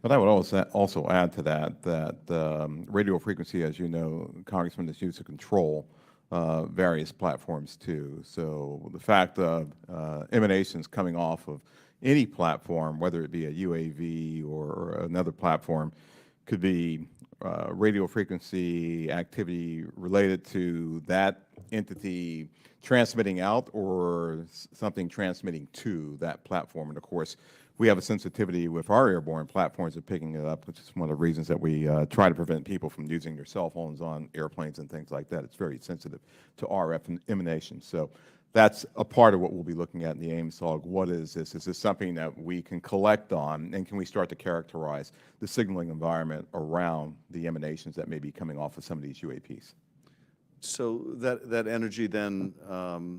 But I would also add to that radio frequency, as you know, Congressman, is used to control various platforms too. So the fact of emanations coming off of any platform, whether it be a UAV or another platform, could be radio frequency activity related to that entity transmitting out or something transmitting to that platform. And of course, we have a sensitivity with our airborne platforms of picking it up, which is one of the reasons that we try to prevent people from using their cell phones on airplanes and things like that. It's very sensitive to RF emanations. So that's a part of what we'll be looking at in the AIMSOG. What is this? Is this something that we can collect on, and can we start to characterize the signaling environment around the emanations that may be coming off of some of these UAPs? So that energy then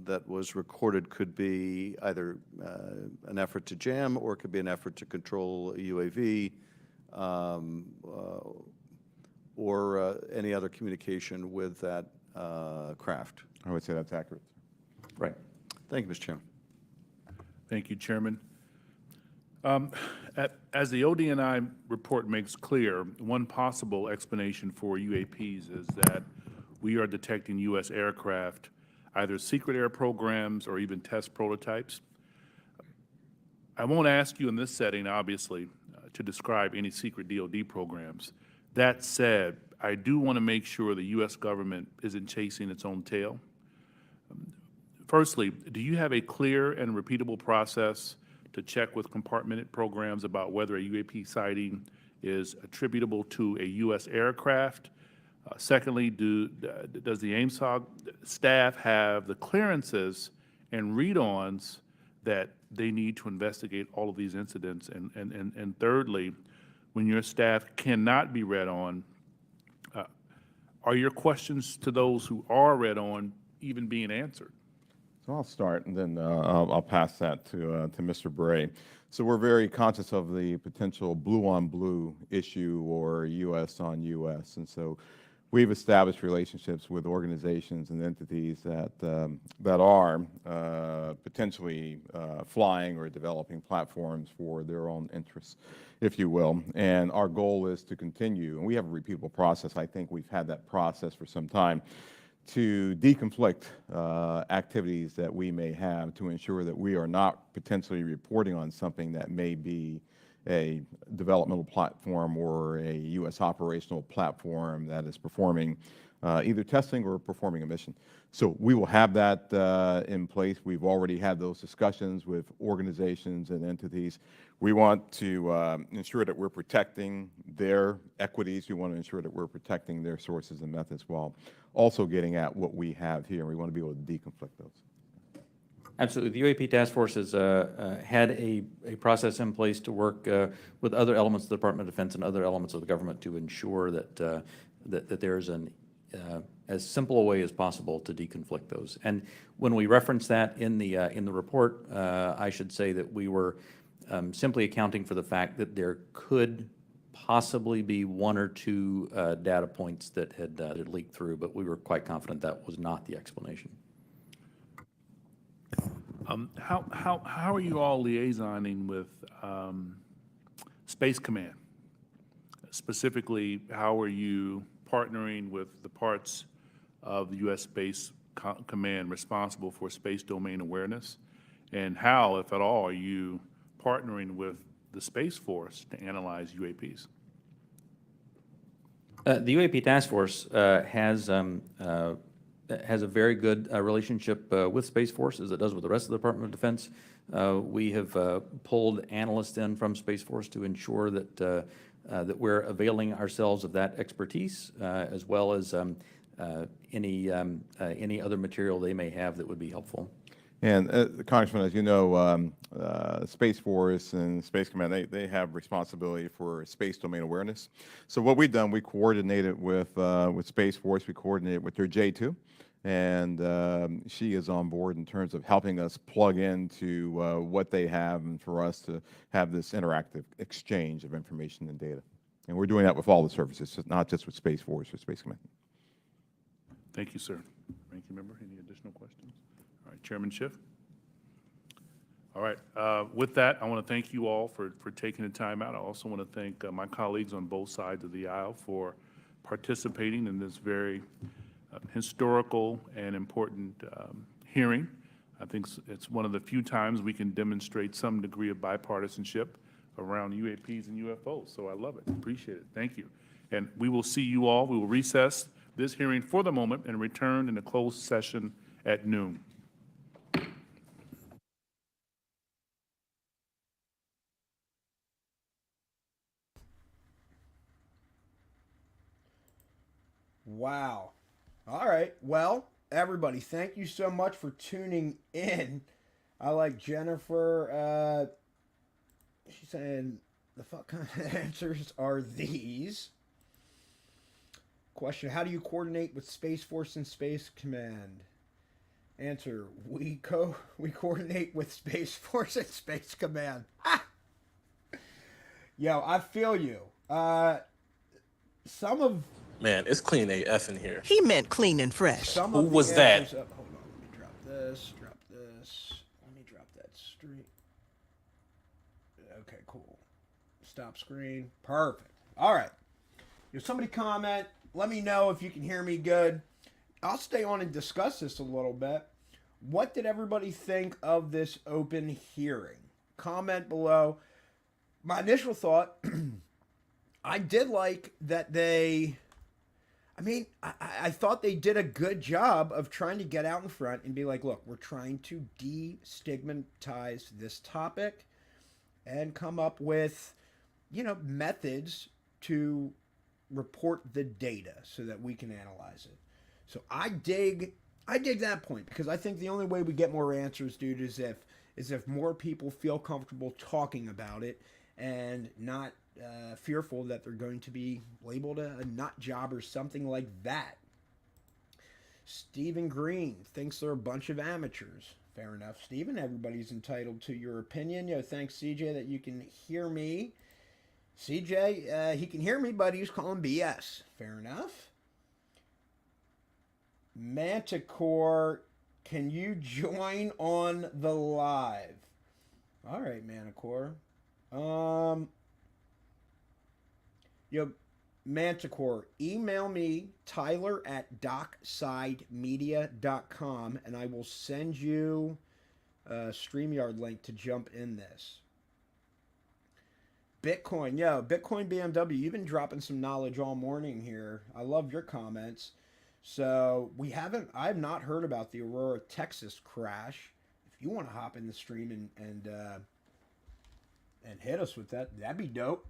that was recorded could be either an effort to jam, or it could be an effort to control a UAV, or any other communication with that craft. I would say that's accurate. Right. Thank you, Mr. Chairman. Thank you, Chairman. As the ODNI report makes clear, one possible explanation for UAPs is that we are detecting U.S. aircraft, either secret air programs or even test prototypes. I won't ask you in this setting, obviously, to describe any secret DoD programs. That said, I do want to make sure the U.S. government isn't chasing its own tail. Firstly, do you have a clear and repeatable process to check with compartmented programs about whether a UAP sighting is attributable to a U.S. aircraft? Secondly, does the AIMSOG staff have the clearances and read-ons that they need to investigate all of these incidents? And thirdly, when your staff cannot be read on, are your questions to those who are read on even being answered? So I'll start, and then I'll pass that to Mr. Bray. So we're very conscious of the potential blue-on-blue issue or U.S. on U.S., and so we've established relationships with organizations and entities that are potentially flying or developing platforms for their own interests, if you will. And our goal is to continue, and we have a repeatable process. I think we've had that process for some time, to deconflict activities that we may have to ensure that we are not potentially reporting on something that may be a developmental platform or a U.S. operational platform that is performing either testing or performing a mission. So we will have that in place. We've already had those discussions with organizations and entities. We want to ensure that we're protecting their equities. We want to ensure that we're protecting their sources and methods while also getting at what we have here. We want to be able to deconflict those. Absolutely. The UAP Task Force has had a process in place to work with other elements of the Department of Defense and other elements of the government to ensure that that there's an as simple a way as possible to deconflict those. And when we reference that in the report, I should say that we were simply accounting for the fact that there could possibly be one or two data points that had leaked through, but we were quite confident that was not the explanation. How are you all liaisoning with Space Command? Specifically, how are you partnering with the parts of the U.S. Space Command responsible for space domain awareness? And how, if at all, are you partnering with the Space Force to analyze UAPs? The UAP Task Force has a very good relationship with Space Force, as it does with the rest of the Department of Defense. We have pulled analysts in from Space Force to ensure that that we're availing ourselves of that expertise, as well as any other material they may have that would be helpful. And Congressman, as you know, Space Force and Space Command, they have responsibility for space domain awareness. So what we've done, we coordinated with Space Force, we coordinated with their J2, and she is on board in terms of helping us plug into what they have and for us to have this interactive exchange of information and data. And we're doing that with all the services, not just with Space Force or Space Command. Thank you, sir. Ranking member, any additional questions? All right, Chairman Schiff. All right, with that, I want to thank you all for taking the time out. I also want to thank my colleagues on both sides of the aisle for participating in this very historical and important hearing. I think it's one of the few times we can demonstrate some degree of bipartisanship around UAPs and UFOs, so I love it, appreciate it, thank you. And we will see you all, we will recess this hearing for the moment and return in a closed session at noon. Wow. All right. Well, everybody, thank you so much for tuning in. I like Jennifer. She's saying the fuck kind of answers are these. Question: how do you coordinate with Space Force and Space Command? Answer: we coordinate with Space Force and Space Command. Ah! Yo, I feel you. Some of Man, it's clean AF in here. He meant clean and fresh. Some Who of the was that? answers hold on, let me drop this, Let me drop that straight. Okay, cool. Stop screen. Perfect. All right. If somebody comment, let me know if you can hear me good. I'll stay on and discuss this a little bit. What did everybody think of this open hearing? Comment below. My initial thought, I did like that they... I thought they did a good job of trying to get out in front and be like, look, we're trying to destigmatize this topic and come up with, methods to report the data so that we can analyze it. So I dig that point, because I think the only way we get more answers, dude, is if more people feel comfortable talking about it and not fearful that they're going to be labeled a nut job or something like that. Stephen Green thinks they're a bunch of amateurs. Fair enough, Stephen. Everybody's entitled to your opinion. Thanks, CJ, that you can hear me. CJ, he can hear me, but he's calling BS. Fair enough. Manticore, can you join on the live? All right, Manticore. Manticore, email me, tyler@docksidemedia.com, and I will send you a StreamYard link to jump in this. Bitcoin, Bitcoin BMW, you've been dropping some knowledge all morning here. I love your comments. So I have not heard about the Aurora, Texas crash. If you want to hop in the stream and hit us with that, that'd be dope.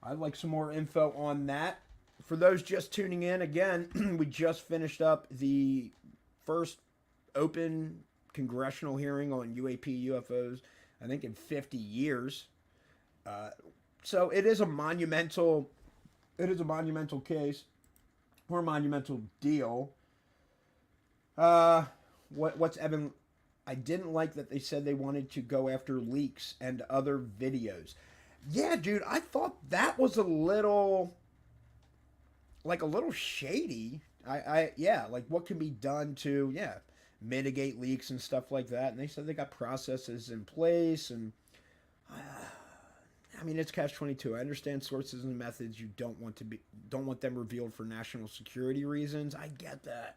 I'd like some more info on that. For those just tuning in, again, we just finished up the first open congressional hearing on UAP UFOs, I think in 50 years. So it is a monumental case or a monumental deal. What's Evan? I didn't like that they said they wanted to go after leaks and other videos. Yeah, dude, I thought that was a little shady. Like what can be done to, mitigate leaks and stuff like that. And they said they got processes in place, and I mean, it's catch-22. I understand sources and methods you don't want them revealed for national security reasons. I get that.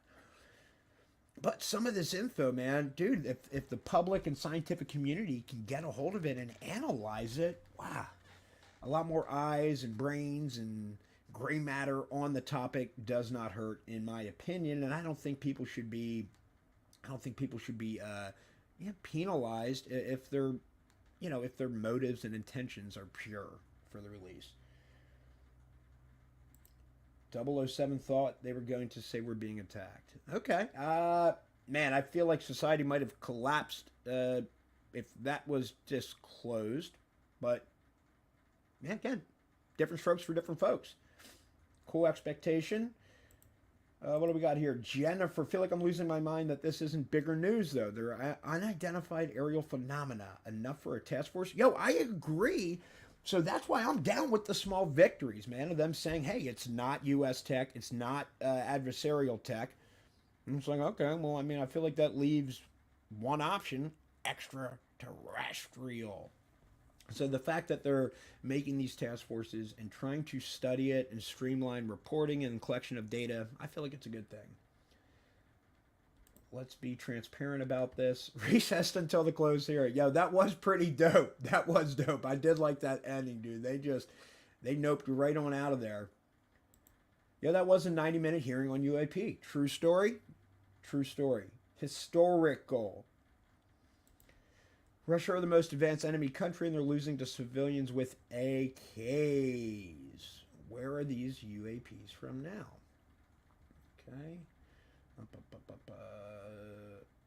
But some of this info, man, dude, if the public and scientific community can get a hold of it and analyze it, wow. A lot more eyes and brains and gray matter on the topic does not hurt, in my opinion. And I don't think people should be penalized if their motives and intentions are pure for the release. 007 thought they were going to say we're being attacked. Okay. Man, I feel like society might have collapsed if that was disclosed. But, man, again, different strokes for different folks. Cool expectation. What do we got here? Jennifer, feel like I'm losing my mind that this isn't bigger news, though. There are unidentified aerial phenomena. Enough for a task force? Yo, I agree. So that's why I'm down with the small victories, man, of them saying, hey, it's not U.S. tech, it's not adversarial tech. And it's like, okay, well, I mean, I feel like that leaves one option, extraterrestrial. So the fact that they're making these task forces and trying to study it and streamline reporting and collection of data, I feel like it's a good thing. Let's be transparent about this. Recessed until the close hearing. Yo, that was pretty dope. That was dope. I did like that ending, dude. They noped you right on out of there. Yeah, that was a 90-minute hearing on UAP. True story? True story. Historical. Russia are the most advanced enemy country, and they're losing to civilians with AKs. Where are these UAPs from now? Okay.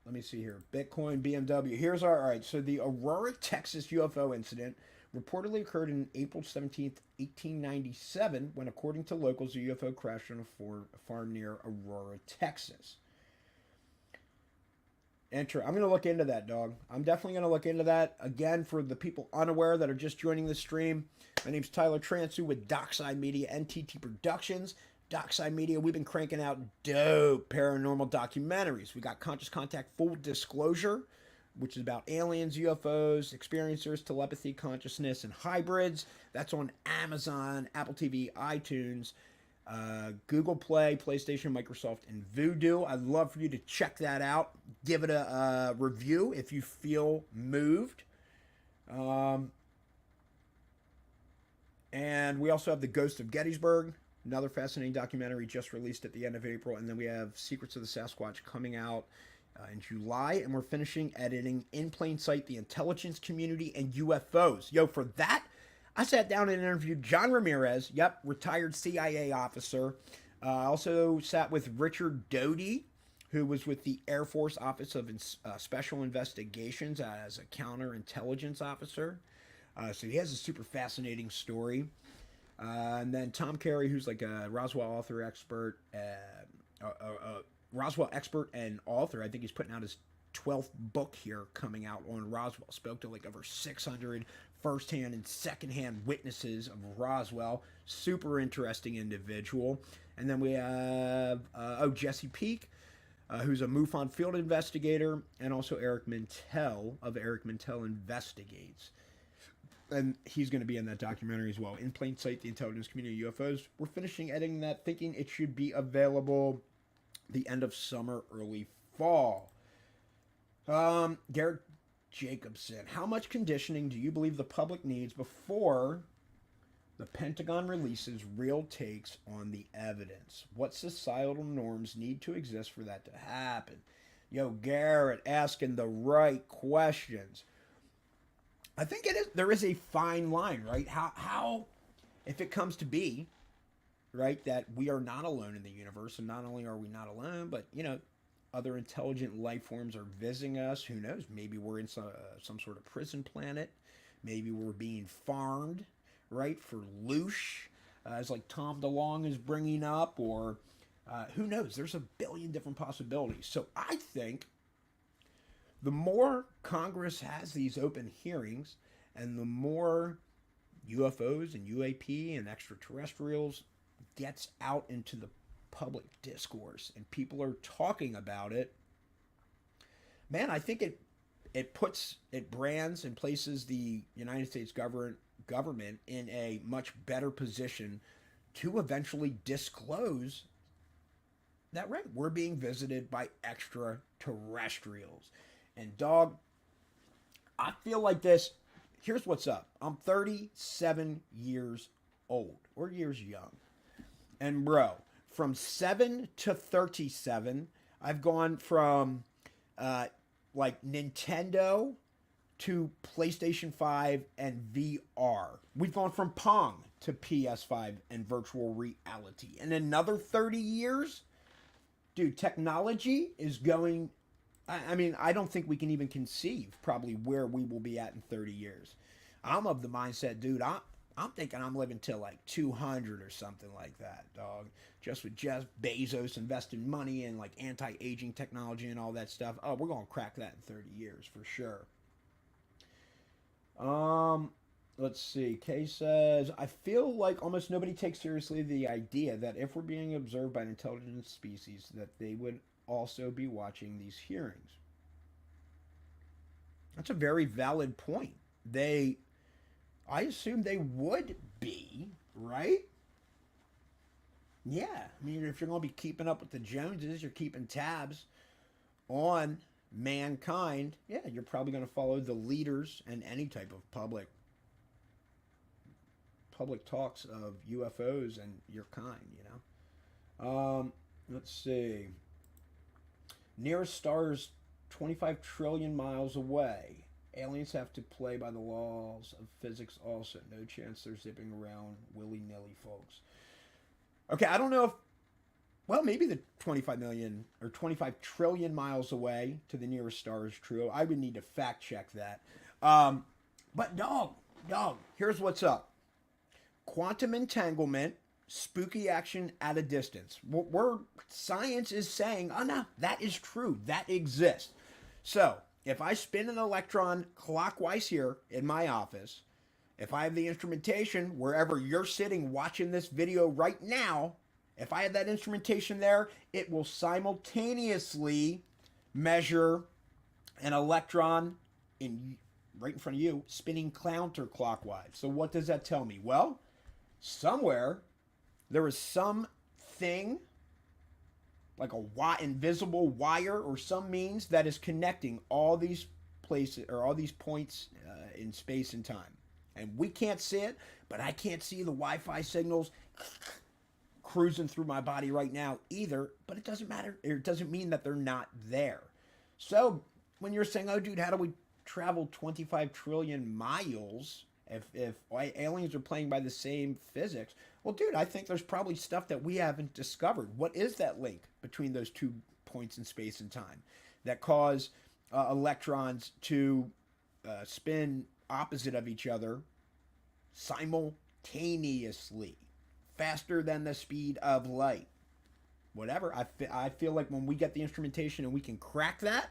Let me see here. Bitcoin, BMW. Here's all right. So the Aurora, Texas UFO incident reportedly occurred on April 17th, 1897, when, according to locals, a UFO crashed on a farm near Aurora, Texas. I'm going to look into that, dog. I'm definitely going to look into that. Again, for the people unaware that are just joining the stream, my name's Tyler Transu with Dockside Media and TT Productions. Dockside Media, we've been cranking out dope paranormal documentaries. We got Conscious Contact Full Disclosure, which is about aliens, UFOs, experiencers, telepathy, consciousness, and hybrids. That's on Amazon, Apple TV, iTunes, Google Play, PlayStation, Microsoft, and Vudu. I'd love for you to check that out. Give it a review if you feel moved. And we also have the Ghosts of Gettysburg, another fascinating documentary just released at the end of April. And then we have Secrets of the Sasquatch coming out in July. And we're finishing editing In Plain Sight, the Intelligence Community and UFOs. Yo, for that, I sat down and interviewed John Ramirez, retired CIA officer. I also sat with Richard Doty, who was with the Air Force Office of Special Investigations as a counterintelligence officer. So he has a super fascinating story. And then Tom Carey, who's like a Roswell Roswell expert and author. I think he's putting out his 12th book here coming out on Roswell. Spoke to like over 600 firsthand and secondhand witnesses of Roswell. Super interesting individual. And then we have Jesse Peak, who's a MUFON field investigator, and also Eric Mintel of Eric Mintel Investigates. and he's going to be in that documentary as well. In Plain Sight, the Intelligence Community and UFOs. We're finishing editing that, thinking it should be available the end of summer, early fall. Garrett Jacobson, how much conditioning do you believe the public needs before the Pentagon releases real takes on the evidence? What societal norms need to exist for that to happen? Yo, Garrett, asking the right questions. I think there is a fine line, right? How, if it comes to be, right, that we are not alone in the universe, and not only are we not alone, but, other intelligent life forms are visiting us. Who knows? Maybe we're in some sort of prison planet. Maybe we're being farmed, right, for loosh, as like Tom DeLonge is bringing up, or who knows? There's a billion different possibilities. So I think the more Congress has these open hearings, and the more UFOs and UAP and extraterrestrials gets out into the public discourse and people are talking about it, man, I think it brands and places the United States government in a much better position to eventually disclose that, right, we're being visited by extraterrestrials. And dog, I feel like this. Here's what's up. I'm 37 years old, or years young. And bro, from 7 to 37, I've gone from like Nintendo to PlayStation 5 and VR. We've gone from Pong to PS5 and virtual reality. In another 30 years, dude, technology is going... I mean, I don't think we can even conceive probably where we will be at in 30 years. I'm of the mindset, dude, I'm thinking I'm living till like 200 or something like that, dog. Just with Jeff Bezos investing money in like anti-aging technology and all that stuff. Oh, we're going to crack that in 30 years for sure. Let's see. Kay says, I feel like almost nobody takes seriously the idea that if we're being observed by an intelligent species, that they would also be watching these hearings. That's a very valid point. I assume they would be, right? Yeah. I mean, if you're going to be keeping up with the Joneses, you're keeping tabs on mankind, yeah, you're probably going to follow the leaders and any type of public talks of UFOs and your kind, Let's see. Nearest star is 25 trillion miles away. Aliens have to play by the laws of physics also. No chance they're zipping around willy-nilly, folks. Okay, I don't know if... Well, maybe the 25 million or 25 trillion miles away to the nearest star is true. I would need to fact check that. But dog, here's what's up. Quantum entanglement, spooky action at a distance. Science is saying, oh no, that is true. That exists. So, if I spin an electron clockwise here in my office, if I have the instrumentation wherever you're sitting watching this video right now, if I have that instrumentation there, it will simultaneously measure an electron right in front of you spinning counterclockwise. So what does that tell me? Well, somewhere there is something like a invisible wire or some means that is connecting all these places or all these points in space and time. And we can't see it, but I can't see the Wi-Fi signals cruising through my body right now either, but it doesn't matter. It doesn't mean that they're not there. So when you're saying, oh, dude, how do we travel 25 trillion miles if aliens are playing by the same physics? Well, dude, I think there's probably stuff that we haven't discovered. What is that link between those 2 points in space and time that cause electrons to spin opposite of each other simultaneously, faster than the speed of light? Whatever. I feel like when we get the instrumentation and we can crack that,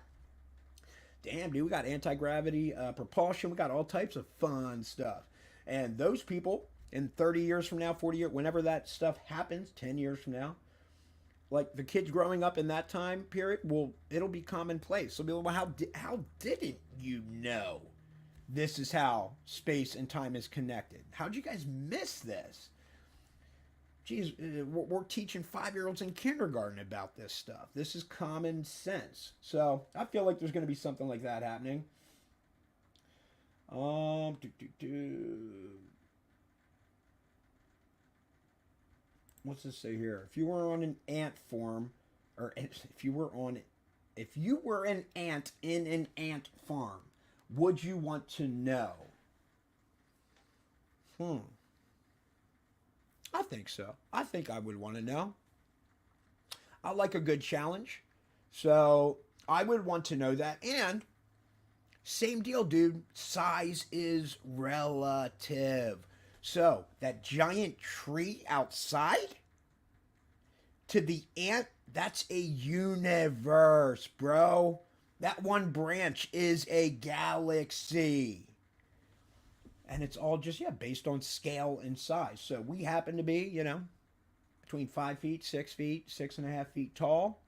damn, dude, we got anti-gravity propulsion. We got all types of fun stuff. And those people in 30 years from now, 40 years, whenever that stuff happens, 10 years from now, like the kids growing up in that time period, it'll be commonplace. They'll be like, well, how didn't you know? this is how space and time is connected. How'd you guys miss this? Geez, we're teaching 5-year-olds in kindergarten about this stuff. This is common sense. So I feel like there's going to be something like that happening. What's this say here? If you were on an ant farm, or if you were an ant in an ant farm, would you want to know? I think so. I think I would want to know. I like a good challenge. So I would want to know that. And same deal, dude. Size is relative. So that giant tree outside, to the ant, that's a universe, bro. That one branch is a galaxy. And it's all just, based on scale and size. So we happen to be, between 5 feet, 6 feet, 6.5 feet tall.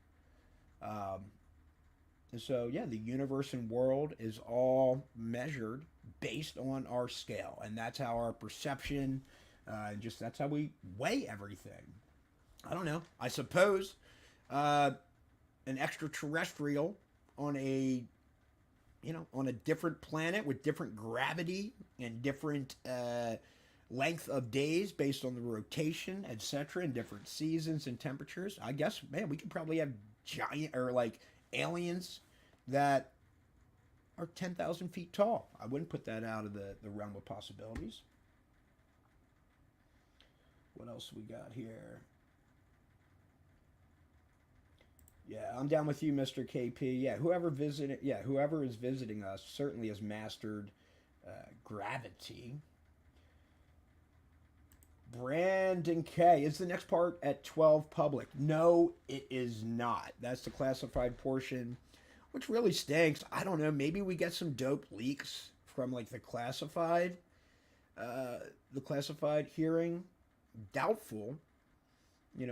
And so, the universe and world is all measured based on our scale. And that's how our perception, that's how we weigh everything. I don't know. I suppose an extraterrestrial on a different planet with different gravity and different length of days based on the rotation, etc., and different seasons and temperatures. I guess, man, we could probably have giant or like aliens that are 10,000 feet tall. I wouldn't put that out of the realm of possibilities. What else we got here? Yeah, I'm down with you, Mr. KP. Yeah, whoever is visiting us certainly has mastered gravity. Brandon K. Is the next part at 12 public? No, it is not. That's the classified portion, which really stinks. I don't know. Maybe we get some dope leaks from like the classified hearing. Doubtful.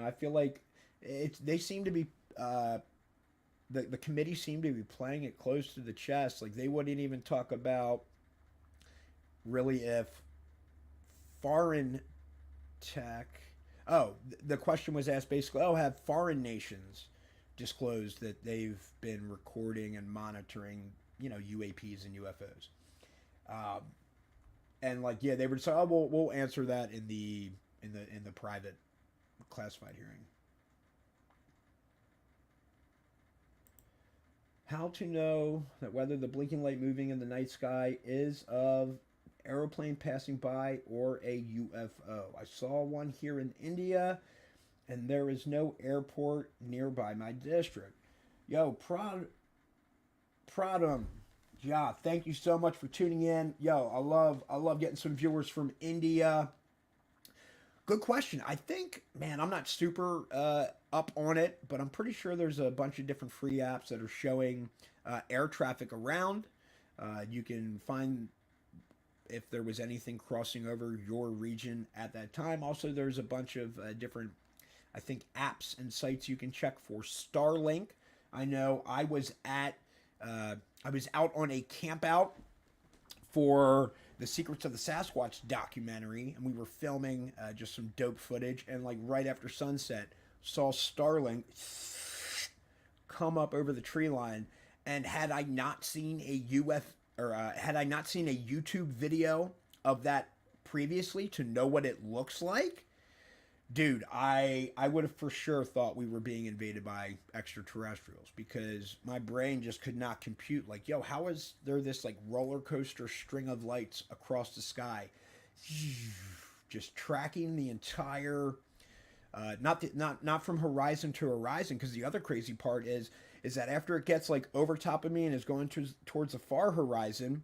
I feel like they seem to be the committee seemed to be playing it close to the chest. Like they wouldn't even talk about really if foreign tech. Oh, the question was asked basically, have foreign nations disclosed that they've been recording and monitoring, UAPs and UFOs? And like, they would say, we'll answer that in the private classified hearing. How to know that whether the blinking light moving in the night sky is of aeroplane passing by or a UFO. I saw one here in India, and there is no airport nearby my district. Yo, Pradam, thank you so much for tuning in. Yo, I love getting some viewers from India. Good question. I think, man, I'm not super up on it, but I'm pretty sure there's a bunch of different free apps that are showing air traffic around. You can find if there was anything crossing over your region at that time. Also, there's a bunch of different, I think, apps and sites you can check for Starlink. I know I was out on a camp out for the Secrets of the Sasquatch documentary, and we were filming just some dope footage, and like right after sunset, saw Starlink come up over the tree line, and had I not seen a YouTube video of that previously to know what it looks like, dude, I would have for sure thought we were being invaded by extraterrestrials, because my brain just could not compute, like, yo, how is there this like roller coaster string of lights across the sky, just tracking the entire, not from horizon to horizon, because the other crazy part is that after it gets like over top of me and is going towards the far horizon,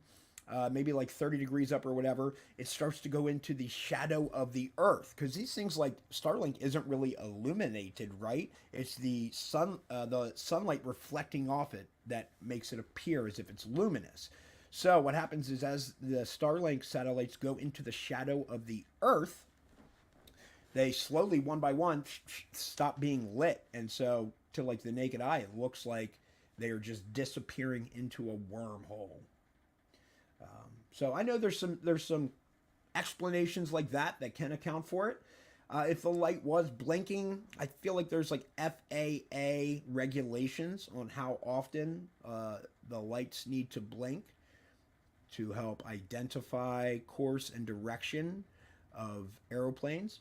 maybe like 30 degrees up or whatever, it starts to go into the shadow of the Earth. Because these things like Starlink isn't really illuminated, right? It's the sunlight reflecting off it that makes it appear as if it's luminous. So what happens is, as the Starlink satellites go into the shadow of the Earth, they slowly, one by one, stop being lit. And so to like the naked eye, it looks like they are just disappearing into a wormhole. So I know there's some explanations like that can account for it. If the light was blinking, I feel like there's like FAA regulations on how often the lights need to blink to help identify course and direction of aeroplanes.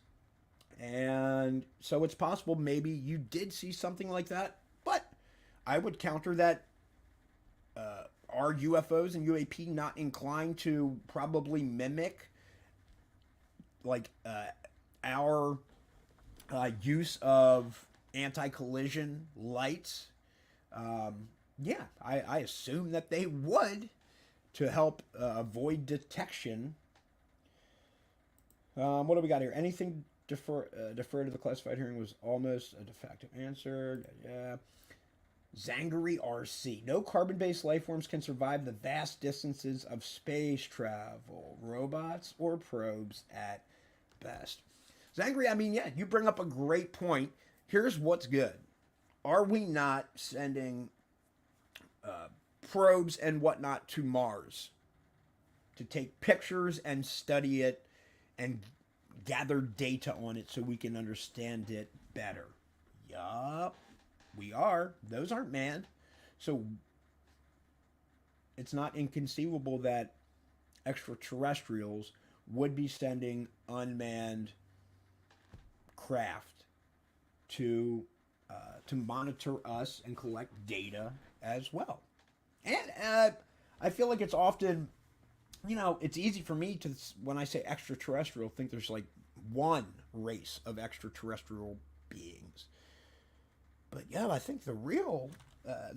And so it's possible maybe you did see something like that, but I would counter that are UFOs and UAP not inclined to probably mimic like our use of anti-collision lights? Yeah, I assume that they would to help avoid detection. What do we got here? Anything deferred to the classified hearing was almost a de facto answer. Yeah. Zangari RC. No carbon-based life forms can survive the vast distances of space travel. Robots or probes at best. Zangari, I mean, yeah, you bring up a great point. Here's what's good. Are we not sending probes and whatnot to Mars to take pictures and study it and gather data on it so we can understand it better? Yup, we are. Those aren't manned. So it's not inconceivable that extraterrestrials would be sending unmanned craft to monitor us and collect data as well. And I feel like it's often, it's easy for me to, when I say extraterrestrial, think there's like one race of extraterrestrial beings. But yeah, I think the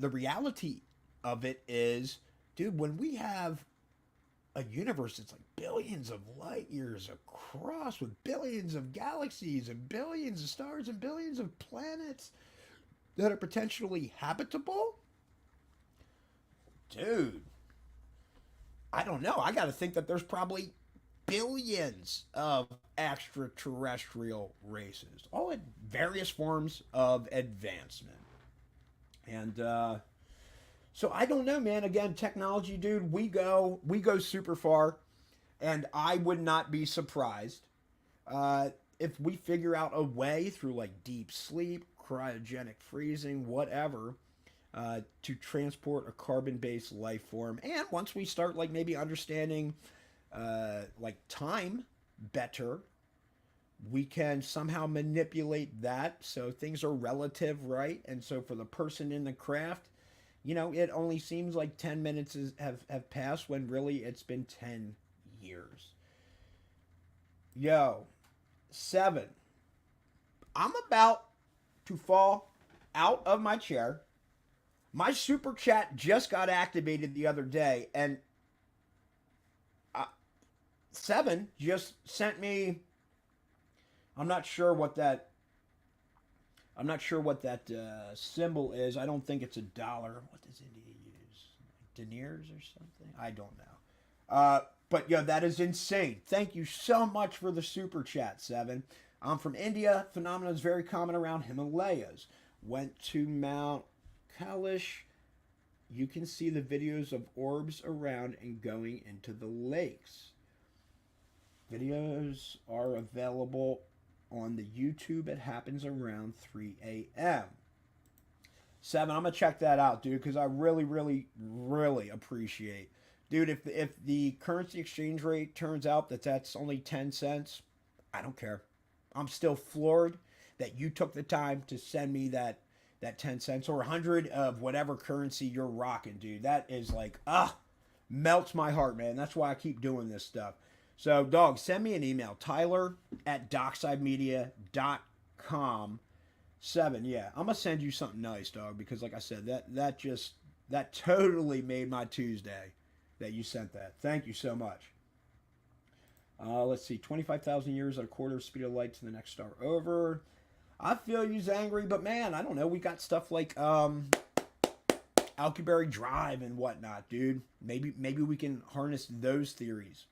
reality of it is, dude, when we have a universe that's like billions of light years across with billions of galaxies and billions of stars and billions of planets that are potentially habitable, dude, I don't know. I got to think that there's probably billions of extraterrestrial races, all in various forms of advancement. And so I don't know, man. Again, technology, dude, we go super far, and I would not be surprised if we figure out a way through like deep sleep, cryogenic freezing, whatever, to transport a carbon-based life form. And once we start like maybe understanding like time better, we can somehow manipulate that so things are relative, right? And so for the person in the craft, it only seems like 10 minutes have passed when really it's been 10 years. Yo, 7. I'm about to fall out of my chair. My super chat just got activated the other day, and 7 just sent me. I'm not sure what that symbol is. I don't think it's $1. What does India use? Deniers or something? I don't know. But yeah, that is insane. Thank you so much for the super chat, 7. I'm from India. Phenomenon is very common around Himalayas. Went to Mount Kailash. You can see the videos of orbs around and going into the lakes. Videos are available on the YouTube. It happens around 3 a.m. 7, I'm going to check that out, dude, because I really, really, really appreciate. Dude, if the currency exchange rate turns out that that's only 10 cents, I don't care. I'm still floored that you took the time to send me that 10 cents or 100 of whatever currency you're rocking, dude. That is like, melts my heart, man. That's why I keep doing this stuff. So, dog, send me an email, tyler@docksidemedia.com. 7, yeah. I'm going to send you something nice, dog, because like I said, that totally made my Tuesday that you sent that. Thank you so much. Let's see, 25,000 years at a quarter of speed of light to the next star over. I feel you's angry, but man, I don't know. We got stuff like Alcubierre Drive and whatnot, dude. Maybe we can harness those theories.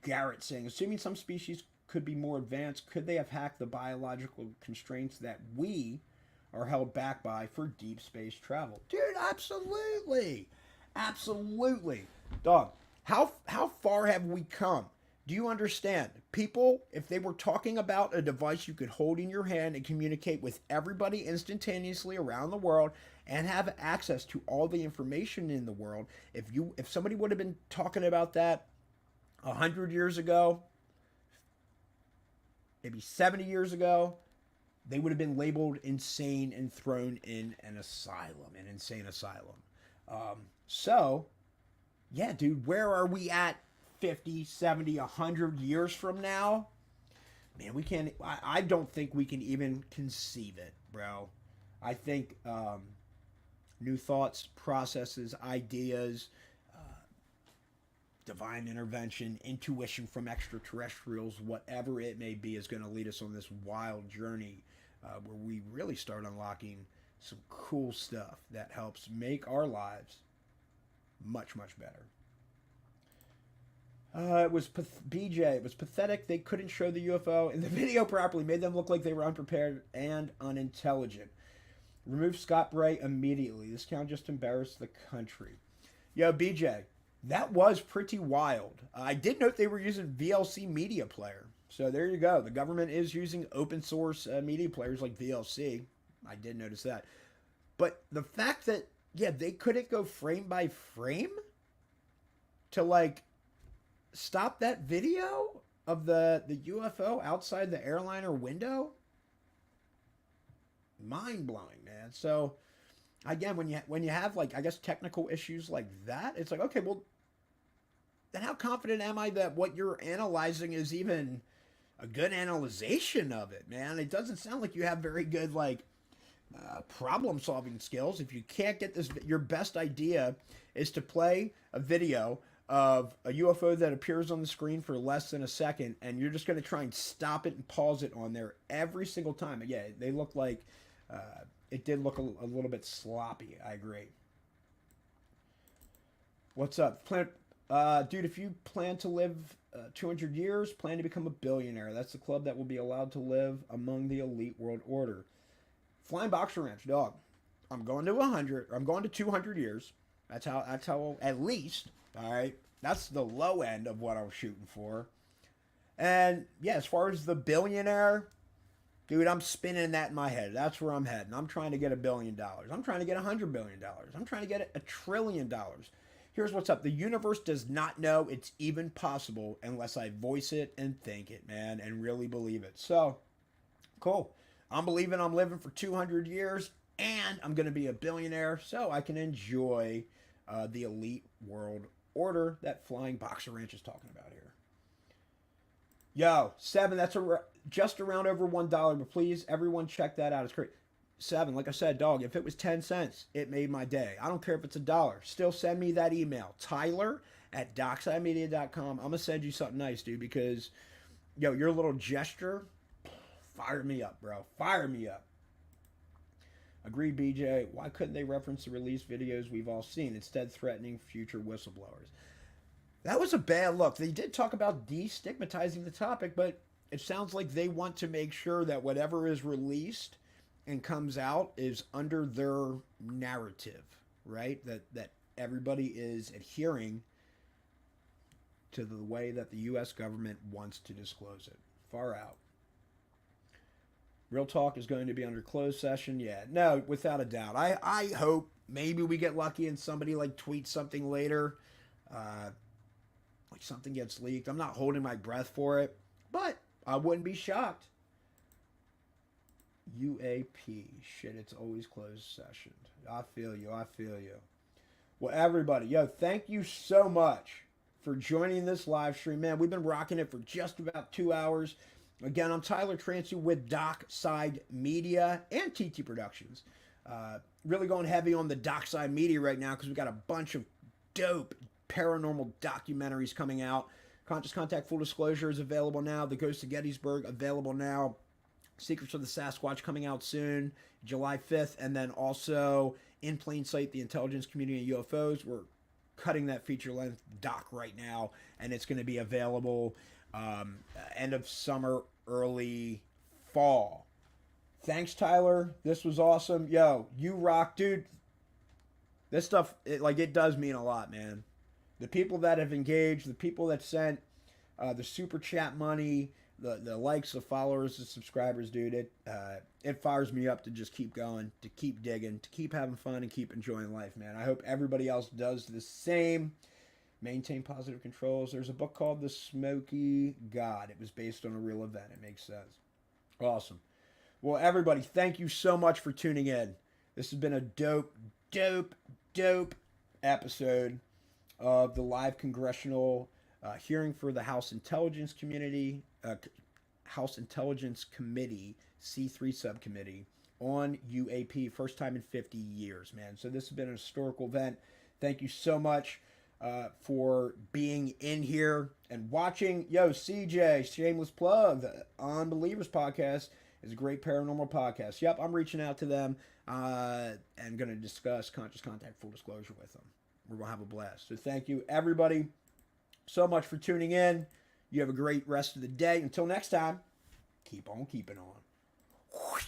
Garrett saying, assuming some species could be more advanced, could they have hacked the biological constraints that we are held back by for deep space travel? Dude, absolutely. Absolutely. Dog, how far have we come? Do you understand? People, if they were talking about a device you could hold in your hand and communicate with everybody instantaneously around the world and have access to all the information in the world, if somebody would have been talking about that 100 years ago, maybe 70 years ago, they would have been labeled insane and thrown in an insane asylum. So, yeah, dude, where are we at 50, 70, 100 years from now? Man, we can't, I don't think we can even conceive it, bro. I think new thoughts, processes, ideas, divine intervention, intuition from extraterrestrials, whatever it may be, is going to lead us on this wild journey where we really start unlocking some cool stuff that helps make our lives much, much better. It was BJ. It was pathetic. They couldn't show the UFO in the video properly. Made them look like they were unprepared and unintelligent. Remove Scott Bray immediately. This count just embarrassed the country. Yo, BJ, that was pretty wild. I did note they were using VLC media player. So there you go. The government is using open source media players like VLC. I did notice that. But the fact that, yeah, they couldn't go frame by frame to like stop that video of the UFO outside the airliner window. Mind blowing, man. So again, when you have like, I guess, technical issues like that, it's like, okay, well, then how confident am I that what you're analyzing is even a good analyzation of it, man? It doesn't sound like you have very good like problem solving skills. If you can't get this, your best idea is to play a video of a UFO that appears on the screen for less than a second, and you're just going to try and stop it and pause it on there every single time. Yeah, they look like, it did look a little bit sloppy. I agree. What's up? Dude, if you plan to live 200 years, plan to become a billionaire. That's the club that will be allowed to live among the elite world order. Flying Boxer Ranch, dog. I'm going to 100. I'm going to 200 years. That's how at least. All right, that's the low end of what I was shooting for. And yeah, as far as the billionaire, dude, I'm spinning that in my head. That's where I'm heading. I'm trying to get $1 billion. I'm trying to get $100 billion. I'm trying to get $1 trillion. Here's what's up. The universe does not know it's even possible unless I voice it and think it, man, and really believe it. So, cool. I'm believing I'm living for 200 years, and I'm going to be a billionaire so I can enjoy the elite world order that Flying Boxer Ranch is talking about here. Yo, 7, that's just around over $1, but please, everyone check that out. It's great. 7, like I said, dog, if it was 10 cents, it made my day. I don't care if it's $1. Still send me that email, tyler@doximedia.com. I'm going to send you something nice, dude, because, yo, your little gesture, fire me up, bro. Fire me up. Agree, BJ. Why couldn't they reference the release videos we've all seen, instead threatening future whistleblowers? That was a bad look. They did talk about destigmatizing the topic, but it sounds like they want to make sure that whatever is released and comes out is under their narrative, right? That everybody is adhering to the way that the U.S. government wants to disclose it. Far out. Real Talk is going to be under closed session. Yeah, no, without a doubt. I hope maybe we get lucky and somebody like tweets something later, like something gets leaked. I'm not holding my breath for it, but I wouldn't be shocked. UAP, shit, it's always closed session. I feel you. I feel you. Well, everybody, yo, thank you so much for joining this live stream, man. We've been rocking it for just about 2 hours. Again, I'm Tyler Trancy with Dockside Media and TT Productions. Really going heavy on the Dockside Media right now because we've got a bunch of dope paranormal documentaries coming out. Conscious Contact Full Disclosure is available now. The Ghosts of Gettysburg available now. Secrets of the Sasquatch coming out soon, July 5th. And then also In Plain Sight, the Intelligence Community and UFOs. We're cutting that feature-length doc right now, and it's going to be available end of summer, early fall. Thanks, Tyler. This was awesome. Yo, you rock, dude. This stuff, it does mean a lot, man. The people that have engaged, the people that sent the super chat money, the likes, the followers, the subscribers, dude, it fires me up to just keep going, to keep digging, to keep having fun and keep enjoying life, man. I hope everybody else does the same. Maintain positive controls. There's a book called The Smoky God. It was based on a real event. It makes sense. Awesome. Well, everybody, thank you so much for tuning in. This has been a dope episode of the live congressional hearing for the House Intelligence Community, House Intelligence Committee, C3 subcommittee on UAP. First time in 50 years, man. So this has been a historical event. Thank you so much for being in here and watching. Yo, CJ, shameless plug, the Unbelievers podcast is a great paranormal podcast. Yep, I'm reaching out to them and going to discuss conscious contact, full disclosure with them. We're going to have a blast. So thank you, everybody, so much for tuning in. You have a great rest of the day. Until next time, keep on keeping on.